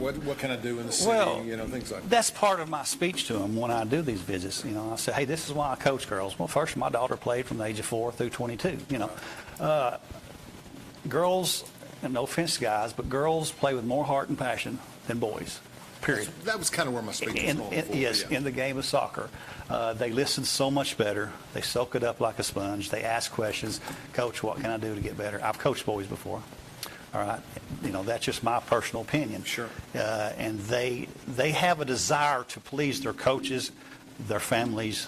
S1: What can I do in the city?
S2: Well,
S1: things like that.
S2: That's part of my speech to them when I do these visits. I say, hey, this is why I coach girls. Well, first, my daughter played from the age of 4 through 22. Girls, and no offense, guys, but girls play with more heart and passion than boys. Period.
S1: That was kind of where my speech was going for.
S2: Yes, in the game of soccer. They listen so much better. They soak it up like a sponge. They ask questions. Coach, what can I do to get better? I've coached boys before. All right. That's just my personal opinion.
S1: Sure.
S2: And they have a desire to please their coaches, their families,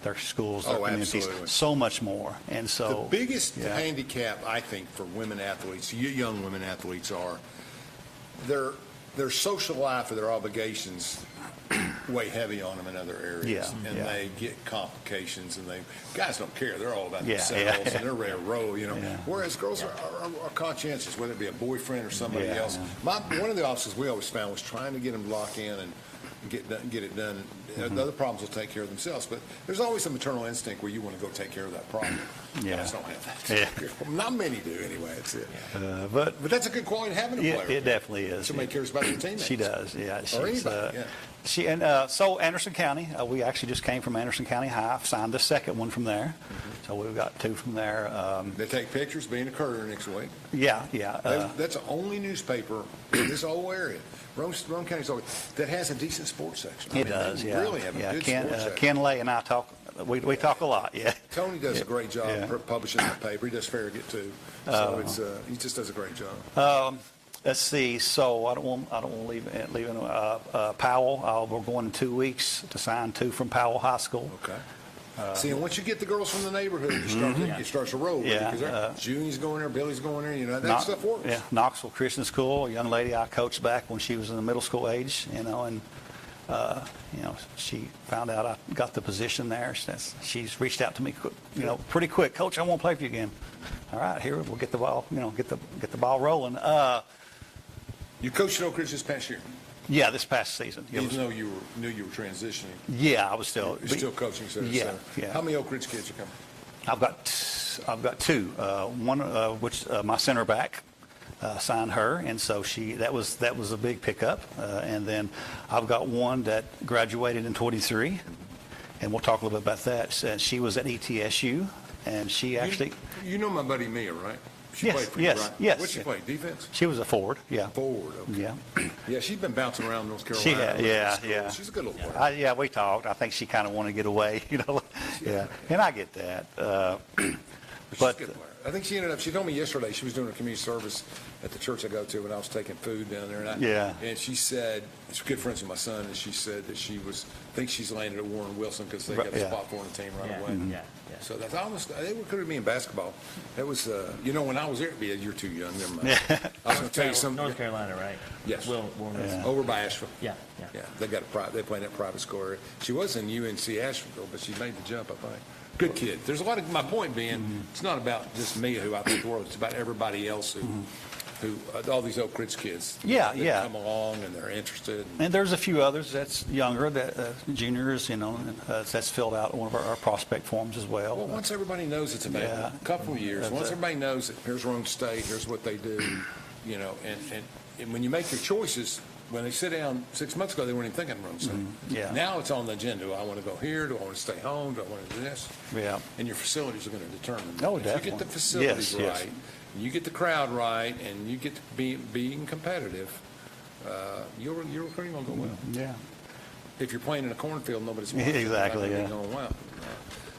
S2: their schools, their communities,
S1: absolutely.
S2: so much more. And so
S1: the biggest handicap, I think, for women athletes, young women athletes, are their social life or their obligations weigh heavy on them in other areas.
S15: Yeah,
S1: And
S15: yeah.
S1: they get complications, and guys don't care. They're all about
S15: Yeah,
S1: themselves,
S15: yeah.
S1: and they're ready to roll, you know.
S15: Yeah.
S1: Whereas girls are conscientious, whether it be a boyfriend or somebody
S15: Yeah,
S1: else.
S15: yeah.
S1: One of the obstacles we always found was trying to get them to lock in and get it done.
S15: Mm-hmm.
S1: The other problems will take care of themselves, but there's always a maternal instinct where you want to go take care of that problem.
S15: Yeah.
S1: Guys don't have that.
S15: Yeah.
S1: Not many do, anyway. That's it.
S15: But
S1: that's a good quality having a player.
S15: it definitely is.
S1: Somebody cares about their teammates.
S15: She does, yeah.
S1: Or
S15: She's,
S1: anybody, yeah.
S15: So Anderson County, we actually just came from Anderson County High, signed the second one from there.
S1: Mm-hmm.
S15: So we've got 2 from there.
S1: They take pictures being a courier next week.
S15: Yeah.
S1: That's the only newspaper in this whole area, Roane County's always, that has a decent sports section.
S15: It does,
S1: they
S15: yeah.
S1: really have a good sports section.
S15: Ken Lay and I talk, we talk a lot, yeah.
S1: Tony does a great job
S15: Yeah.
S1: publishing the paper. He does Farragut too. So he just does a great job.
S15: Let's see. So I don't want to leave Powell. We're going in 2 weeks to sign 2 from Powell High School.
S1: Okay. See, and once you get the girls from the neighborhood, it starts to roll.
S15: Yeah,
S1: Because Junie's going there, Billy's going there. You know that stuff works.
S15: Yeah, Knoxville Christian School. A young lady I coached back when she was in the middle school age. You know, and she found out I got the position there. She's reached out to me, pretty quick. Coach, I want to play for you again. All right, here we'll get the ball. Get the ball rolling.
S1: You coached at Oak Ridge this past year.
S15: Yeah, this past season.
S1: Even though you knew you were transitioning.
S15: Yeah, I was still.
S1: You're still coaching. So
S15: Yeah.
S1: How many Oak Ridge kids are coming?
S15: I've got 2. One, which my center back signed her, and so that was a big pickup. And then I've got one that graduated in 23, and we'll talk a little bit about that. She was at ETSU, and she actually.
S1: You know my buddy Mia, right? She
S15: Yes,
S1: played for you,
S15: yes,
S1: right?
S15: yes.
S1: What'd she play? Defense?
S15: She was a forward, yeah.
S1: Forward, okay.
S15: Yeah.
S1: Yeah, she's been bouncing around North Carolina.
S15: She had, yeah.
S1: She's a good little player.
S15: Yeah, we talked. I think she kind of wanted to get away, Yeah, and I get that.
S1: But she's a good player. I think she told me yesterday she was doing a community service at the church I go to when I was taking food down there. And she said, she's good friends with my son, and she said that I think she's landed at Warren Wilson because they got a spot for her on the team right away.
S3: Yeah.
S1: So that's almost, they recruited me in basketball. That was, when I was there, you're too young, never mind. I was going to tell you something.
S3: North Carolina, right?
S1: Yes.
S3: Over
S1: by Asheville.
S3: Yeah.
S1: They play in that private school area. She was in UNC Asheville, but she made the jump, I think. Good kid. There's a lot of, my point being, it's not about just me who I think the world, it's about everybody else who all these Oak Ridge kids.
S15: Yeah.
S1: Come along and they're interested.
S15: And there's a few others that's younger, that juniors, that's filled out one of our prospect forms as well.
S1: Well, once everybody knows it's available, a couple of years, once everybody knows that here's Roane State, here's what they do, and when you make your choices, when they sit down 6 months ago, they weren't even thinking Roane State.
S15: Yeah.
S1: Now it's on the agenda. Do I want to go here? Do I want to stay home? Do I want to do this?
S15: Yeah.
S1: And your facilities are going to determine.
S15: Oh,
S1: if
S15: definitely.
S1: you get the facilities
S15: Yes.
S1: right, you get the crowd right, and you get to being competitive, your recruiting will go well.
S15: Yeah.
S1: If you're playing in a cornfield, nobody's watching.
S15: Exactly,
S1: You're
S15: yeah.
S1: going well.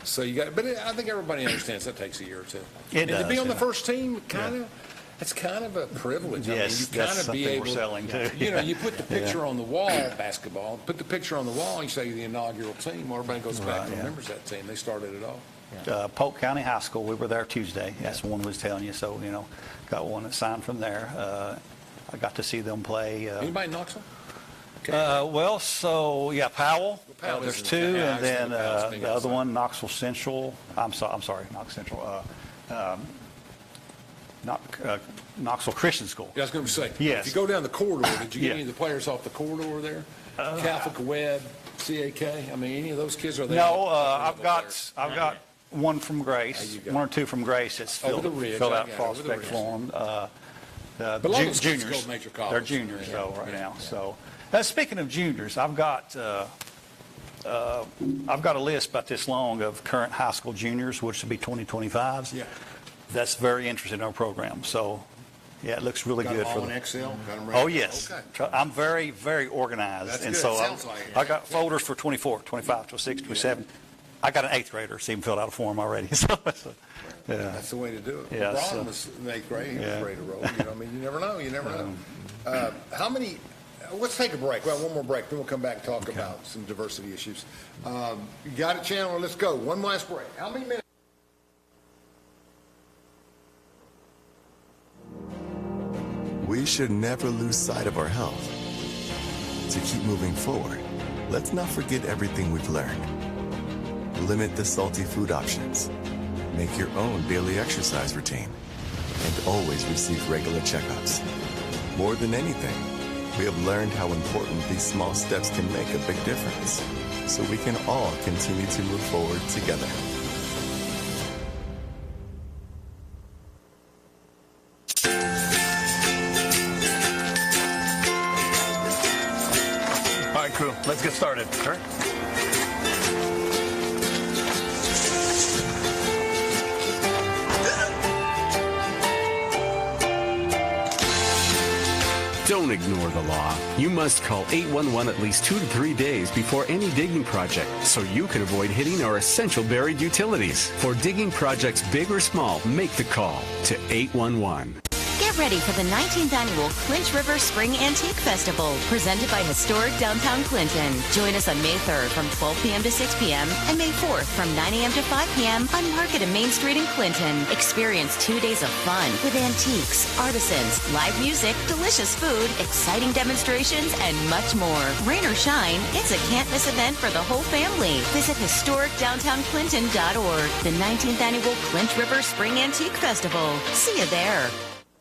S1: So but I think everybody understands that takes a year or two.
S15: It does,
S1: to be on the
S15: yeah.
S1: first team, it's kind of a privilege.
S15: Yes,
S1: I mean, you
S15: that's
S1: kind of be
S15: something
S1: able.
S15: we're selling too.
S1: You put the picture on the wall, basketball. Put the picture on the wall. You say the inaugural team. Everybody goes back and remembers that team. They started it all.
S15: Polk County High School, we were there Tuesday. That's the one I was telling you. So, got one that signed from there. I got to see them play.
S1: Anybody in Knoxville?
S15: Powell.
S1: Powell
S15: There's
S1: isn't-
S15: 2,
S1: yeah,
S15: and then
S1: Powell's being
S15: the other
S1: outside.
S15: one, Knoxville Central. I'm sorry, Knoxville Central. Knoxville Christian School.
S1: Yeah, I was going to say.
S15: Yes.
S1: If you go down the corridor, did you get
S15: Yeah.
S1: any of the players off the corridor there? Catholic Webb, CAK. I mean, any of those kids are there?
S15: No, I've got one from Grace,
S1: you go.
S15: 1 or 2 from Grace. It's
S1: Over
S15: filled,
S1: the ridge,
S15: filled
S1: I
S15: out
S1: got it, over the
S15: prospect
S1: ridge.
S15: form.
S1: But a lot of those kids
S15: Juniors.
S1: go to major
S15: They're
S1: colleges.
S15: juniors
S1: Yeah.
S15: though right now. So, speaking of juniors, I've got a list about this long of current high school juniors, which would be 2025s.
S1: Yeah.
S15: That's very interesting in our program. So, yeah, it looks really
S1: Got
S15: good
S1: them
S15: for
S1: all in
S15: them.
S1: Excel? Got them ready?
S15: Oh, yes.
S1: Okay.
S15: I'm very, very organized.
S1: That's
S15: and
S1: good.
S15: so
S1: Sounds like it.
S15: I got folders for 24, 25, 26, 27. I got an 8th grader, see him filled out a form already. So, yeah.
S1: That's the way to do it.
S15: Yeah,
S1: Braun
S15: so-
S1: was in 8th grade. He was
S15: Yeah.
S1: ready to roll. I mean, you never know. You never know. How many? Let's take a break. Well, one more break. Then we'll come back and talk about some diversity issues. You got it, Chandler? Let's go. One last break. How many minutes?
S4: We should never lose sight of our health. To keep moving forward, let's not forget everything we've learned. Limit the salty food options. Make your own daily exercise routine. And always receive regular checkups. More than anything, we have learned how important these small steps can make a big difference, so we can all continue to move forward together.
S5: All right, crew, let's get started. Sure.
S6: Don't ignore the law. You must call 811 at least 2 to 3 days before any digging project so you can avoid hitting our essential buried utilities. For digging projects big or small, make the call to 811.
S14: Get ready for the 19th annual Clinch River Spring Antique Festival, presented by historic downtown Clinton. Join us on May 3rd from 12 p.m. to 6 p.m. and May 4th from 9 a.m. to 5 p.m. on Market and Main Street in Clinton. Experience 2 days of fun with antiques, artisans, live music, delicious food, exciting demonstrations, and much more. Rain or shine, it's a can't-miss event for the whole family. Visit historicdowntownclinton.org. The 19th annual Clinch River Spring Antique Festival. See you there.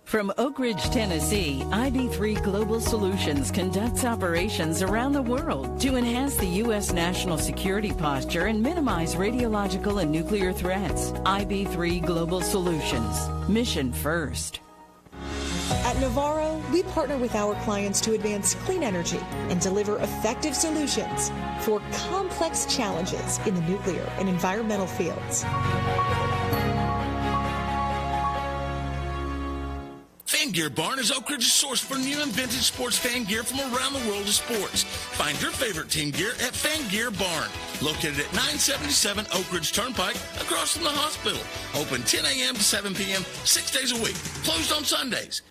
S7: From Oak Ridge, Tennessee, IB3 Global Solutions conducts operations around the world to enhance the U.S. national security posture and minimize radiological and nuclear threats. IB3 Global Solutions. Mission first.
S12: At Navarro, we partner with our clients to advance clean energy and deliver effective solutions for complex challenges in the nuclear and environmental fields.
S13: Fan Gear Barn is Oak Ridge's source for new and vintage sports fan gear from around the world of sports. Find your favorite team gear at Fan Gear Barn, located at 977 Oak Ridge Turnpike, across from the hospital. Open 10 a.m. to 7 p.m., 6 days a week. Closed on Sundays.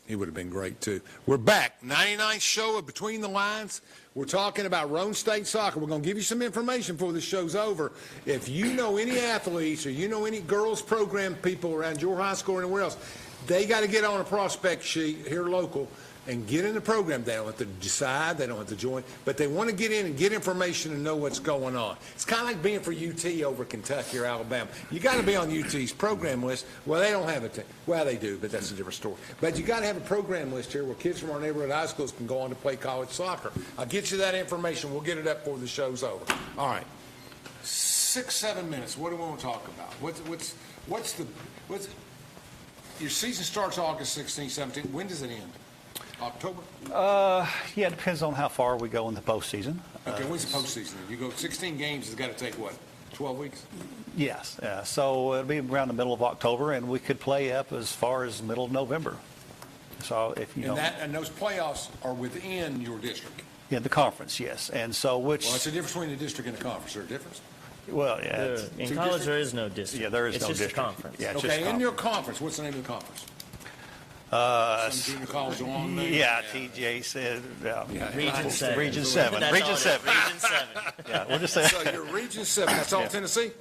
S1: He would have been great, too. We're back. 99th show of Between the Lines. We're talking about Roane State soccer. We're going to give you some information before the show's over. If you know any athletes or you know any girls program people around your high school or anywhere else, they got to get on a prospect sheet here local and get in the program. They don't have to decide. They don't have to join. But they want to get in and get information and know what's going on. It's kind of like being for UT over Kentucky or Alabama. You got to be on UT's program list. Well, they don't have it. Well, they do, but that's a different story. But you got to have a program list here where kids from our neighborhood high schools can go on to play college soccer. I'll get you that information. We'll get it up before the show's over. All right. 6-7 minutes. What do we want to talk about? What's your season starts August 16, 17. When does it end? October?
S15: Yeah, it depends on how far we go in the postseason.
S1: Okay, when's the postseason? You go 16 games, it's got to take, what, 12 weeks?
S15: Yes. So it'll be around the middle of October, and we could play up as far as middle of November. So if you know.
S1: And those playoffs are within your district?
S15: Yeah, the conference, yes. And so which.
S1: Well, it's the difference between the district and the conference. Is there a difference?
S15: Well, yeah.
S3: In college, there is no district.
S15: Yeah, there is no
S3: district.
S15: district.
S3: It's just a conference.
S15: Yeah, it's
S1: okay,
S15: just
S1: in
S15: conference.
S1: your conference, what's the name of the conference? Some junior college along there?
S15: Yeah, TJ said.
S3: Region 7.
S15: Region 7.
S3: That's
S15: Region
S3: all
S15: 7.
S3: Region 7.
S15: Yeah, we'll just say.
S1: So you're Region 7. That's all
S15: Yeah.
S1: Tennessee?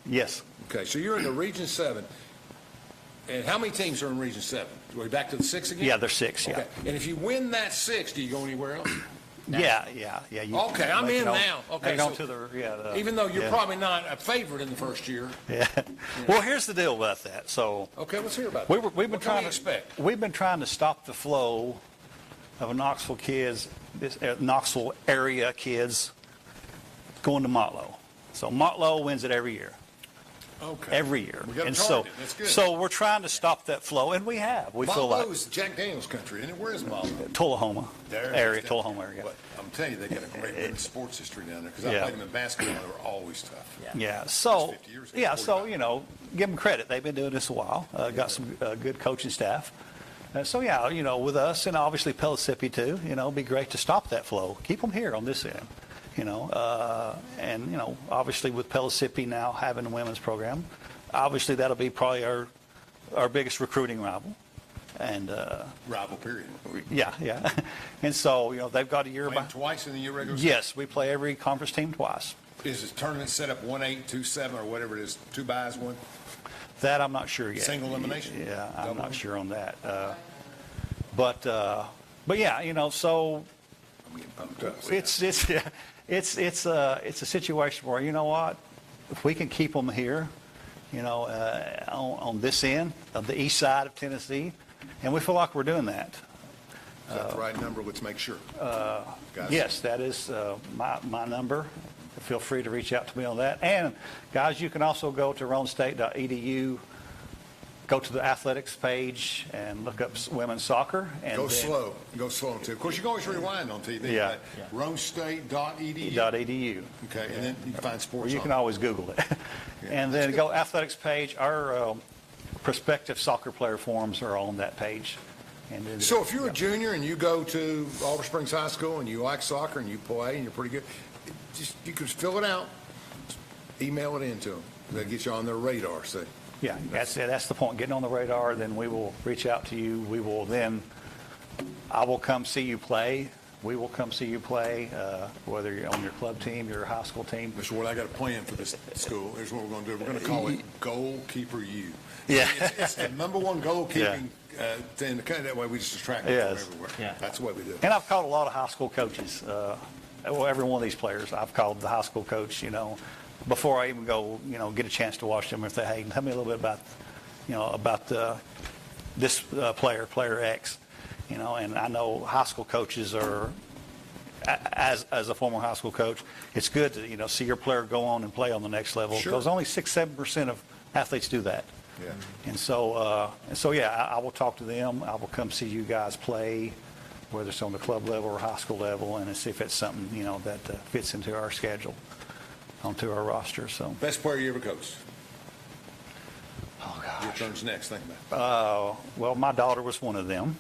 S15: Yes.
S1: Okay, so you're in the Region 7. And how many teams are in Region 7? Are we back to the 6 again?
S15: Yeah, there's 6, yeah.
S1: Okay. And if you win that 6, do you go anywhere else?
S15: Yeah.
S1: Okay, I'm in now. Okay,
S15: so,
S1: so even though you're probably not a favorite in the first year.
S15: Yeah. Well, here's the deal about that. So.
S1: Okay, let's hear about
S15: We've been
S1: what
S15: trying
S1: can we expect?
S15: We've been trying to stop the flow of Knoxville kids, Knoxville area kids, going to Motlow. So Motlow wins it every year.
S1: Okay.
S15: Every year.
S1: We got a
S15: and
S1: target. That's good.
S15: So we're trying to stop that flow, and we have. We feel like.
S1: Motlow is Jack Daniels country, isn't it? Where is Motlow?
S15: Tullahoma area. Tullahoma area.
S1: But I'm telling you, they got a great women's sports history down there because I played them in basketball. They were always tough.
S15: Yeah. So
S1: 50 years ago,
S15: so give them credit. They've been doing this a while. Got some good coaching staff. So with us and obviously Pellissippi too. It'd be great to stop that flow. Keep them here on this end. Obviously with Pellissippi now having a women's program, obviously that'll be probably our biggest recruiting rival.
S1: Rival period.
S15: Yeah. And so, they've got a year
S1: Playing
S15: by.
S1: twice in the year regular season?
S15: Yes, we play every conference team twice.
S1: Is the tournament set up 1-8, 2-7, or whatever it is, 2 buys, 1?
S15: That I'm not sure yet.
S1: Single elimination?
S15: Yeah, I'm
S1: Double?
S15: not sure on that. But yeah, so
S1: I'm getting pumped up.
S15: it's a situation where, you know what, if we can keep them here, on this end of the east side of Tennessee, and we feel like we're doing that.
S1: Is that the right number? Let's make sure. Guys.
S15: Yes, that is my number. Feel free to reach out to me on that. And guys, you can also go to roanstate.edu, go to the athletics page and look up women's soccer. And
S1: Go slow too. Of course, you can always rewind on TV.
S15: Yeah.
S1: roanstate.edu.
S15: .edu.
S1: Okay, and then you can find sports.
S15: Or you
S1: on
S15: can
S1: it.
S15: always Google it. And then go athletics page. Our prospective soccer player forums are on that page. And then,
S1: So if you're a junior and you go to Alder Springs High School and you like soccer and you play and you're pretty good, you can fill it out, email it in to them. That gets you on their radar. So
S15: yeah, that's it. That's the point. Getting on the radar, then we will reach out to you. I will come see you play. We will come see you play, whether you're on your club team, your high school team.
S1: Mr. Worley, I got a plan for this school. Here's what we're going to do. We're going to call it Goalkeeper U.
S15: Yeah.
S1: It's the number one goalkeeping thing in the country. That way we just attract them from everywhere.
S3: Yeah.
S1: That's the way we do it.
S15: And I've called a lot of high school coaches. Every one of these players, I've called the high school coach, before I even go, get a chance to watch them. If they, hey, tell me a little bit about this player X, and I know high school coaches are, as a former high school coach, it's good to, see your player go on and play on the next level.
S1: Sure.
S15: Because only 6-7% of athletes do that.
S1: Yeah.
S15: And so I will talk to them. I will come see you guys play, whether it's on the club level or high school level, and see if it's something, that fits into our schedule, onto our roster. So
S1: Best player you ever coached?
S15: Oh, gosh.
S1: Your turn's next. Think about it.
S15: Well, my daughter was one of them.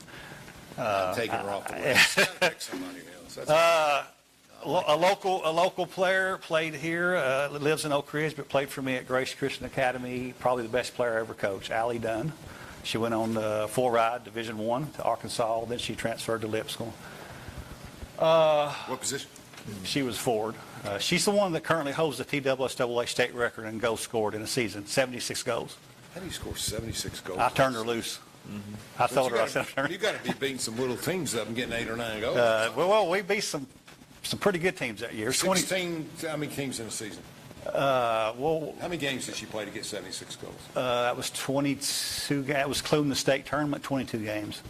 S1: I'm taking her off the list. Gotta pick somebody else. That's
S15: A local player played here, lives in Oak Ridge, but played for me at Grace Christian Academy. Probably the best player I ever coached, Allie Dunn. She went on the full ride Division I to Arkansas. Then she transferred to Lipscomb.
S1: What position?
S15: She was forward. She's the one that currently holds the TSSAA state record in goals scored in a season, 76 goals.
S1: How do you score 76 goals?
S15: I turned her loose. I told her, I said,
S1: you got to be beating some little teams up and getting 8 or 9 goals.
S15: well, we beat some pretty good teams that year.
S1: 16, how many teams in a season? How many games did she play to get 76 goals?
S15: That was 22. That was including the state tournament, 22 games.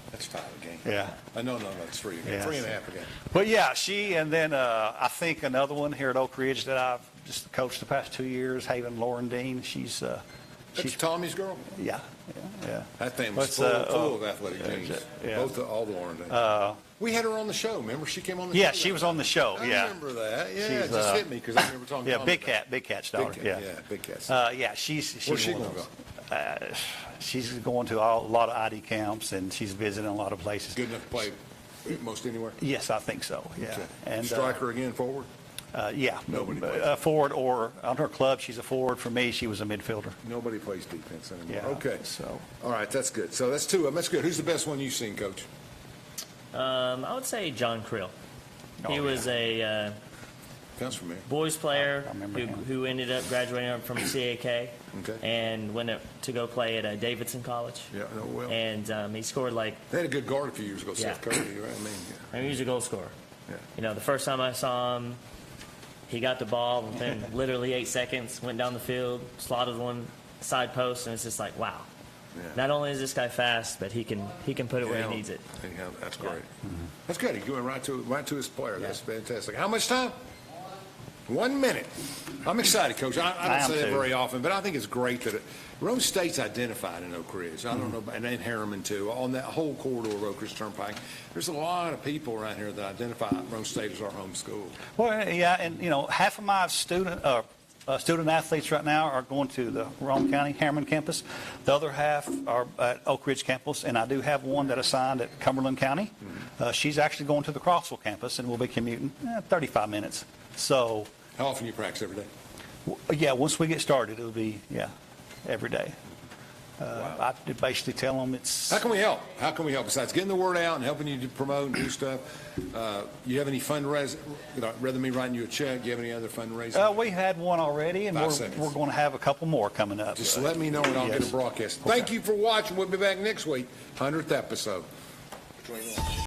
S1: That's 5 a game.
S15: Yeah.
S1: No, it's 3 a game.
S15: Yeah.
S1: 3.5 a game.
S15: But yeah, she, and then I think another one here at Oak Ridge that I've just coached the past 2 years, Haven Lauren Dean. She's
S1: Tommy's girl?
S15: Yeah.
S1: That thing was full of athletic genes.
S15: Yeah.
S1: All the Lauren Deans. We had her on the show. Remember, she came on the show.
S15: Yeah, she was on the show.
S1: I remember that. Yeah,
S15: She's,
S1: it just hit me because I remember talking.
S15: Yeah,
S1: to
S15: Big Cat's daughter.
S1: Big Cat's.
S15: Yeah, she's
S1: Where's she
S15: one
S1: going
S15: of
S1: to
S15: those.
S1: go?
S15: She's going to a lot of ID camps, and she's visiting a lot of places.
S1: Good enough to play most anywhere?
S15: Yes, I think so, yeah.
S1: Okay.
S15: And
S1: Striker again, forward?
S15: Yeah.
S1: Nobody plays.
S15: Forward, or on her club, she's a forward. For me, she was a midfielder.
S1: Nobody plays defense anymore.
S15: Yeah,
S1: Okay.
S15: so.
S1: All right, that's good. So that's 2 of them. That's good. Who's the best one you've seen, Coach?
S3: I would say John Krill. He was a
S1: Sounds familiar.
S3: boys player
S15: I remember him.
S3: who ended up graduating from CAK
S1: Okay.
S3: and went up to go play at Davidson College.
S1: Yeah, no, well.
S3: And he scored like,
S1: They had a good guard a few years ago,
S3: Yeah.
S1: Seth Cody, right?
S3: I mean, he was a goal scorer.
S1: Yeah.
S3: The first time I saw him, he got the ball within literally 8 seconds, went down the field, slotted one side post, and it's just like, wow.
S1: Yeah.
S3: Not only is this guy fast, but he can put it where he needs it.
S1: Yeah, that's great. That's good. He's going right to his player. That's fantastic. How much time? 1 minute. I'm excited, Coach. I don't say that very often, but I think it's great that Roane State's identified in Oak Ridge. I don't know, and then Harriman too, on that whole corridor of Oak Ridge Turnpike. There's a lot of people around here that identify Roane State as our home school.
S15: Well, yeah, and half of my student athletes right now are going to the Roane County Harriman campus. The other half are at Oak Ridge campus, and I do have one that assigned at Cumberland County. She's actually going to the Crossville campus, and we'll be commuting 35 minutes. So,
S1: how often you practice every day?
S15: Yeah, once we get started, it'll be every day. I basically tell them it's.
S1: How can we help? How can we help? Besides getting the word out and helping you to promote and do stuff, you have any fundraising? Rather than me writing you a check, do you have any other fundraising?
S15: We had one already, and we're going to have a couple more coming up.
S1: Just let me know and I'll get a broadcast. Thank you for watching. We'll be back next week, 100th episode.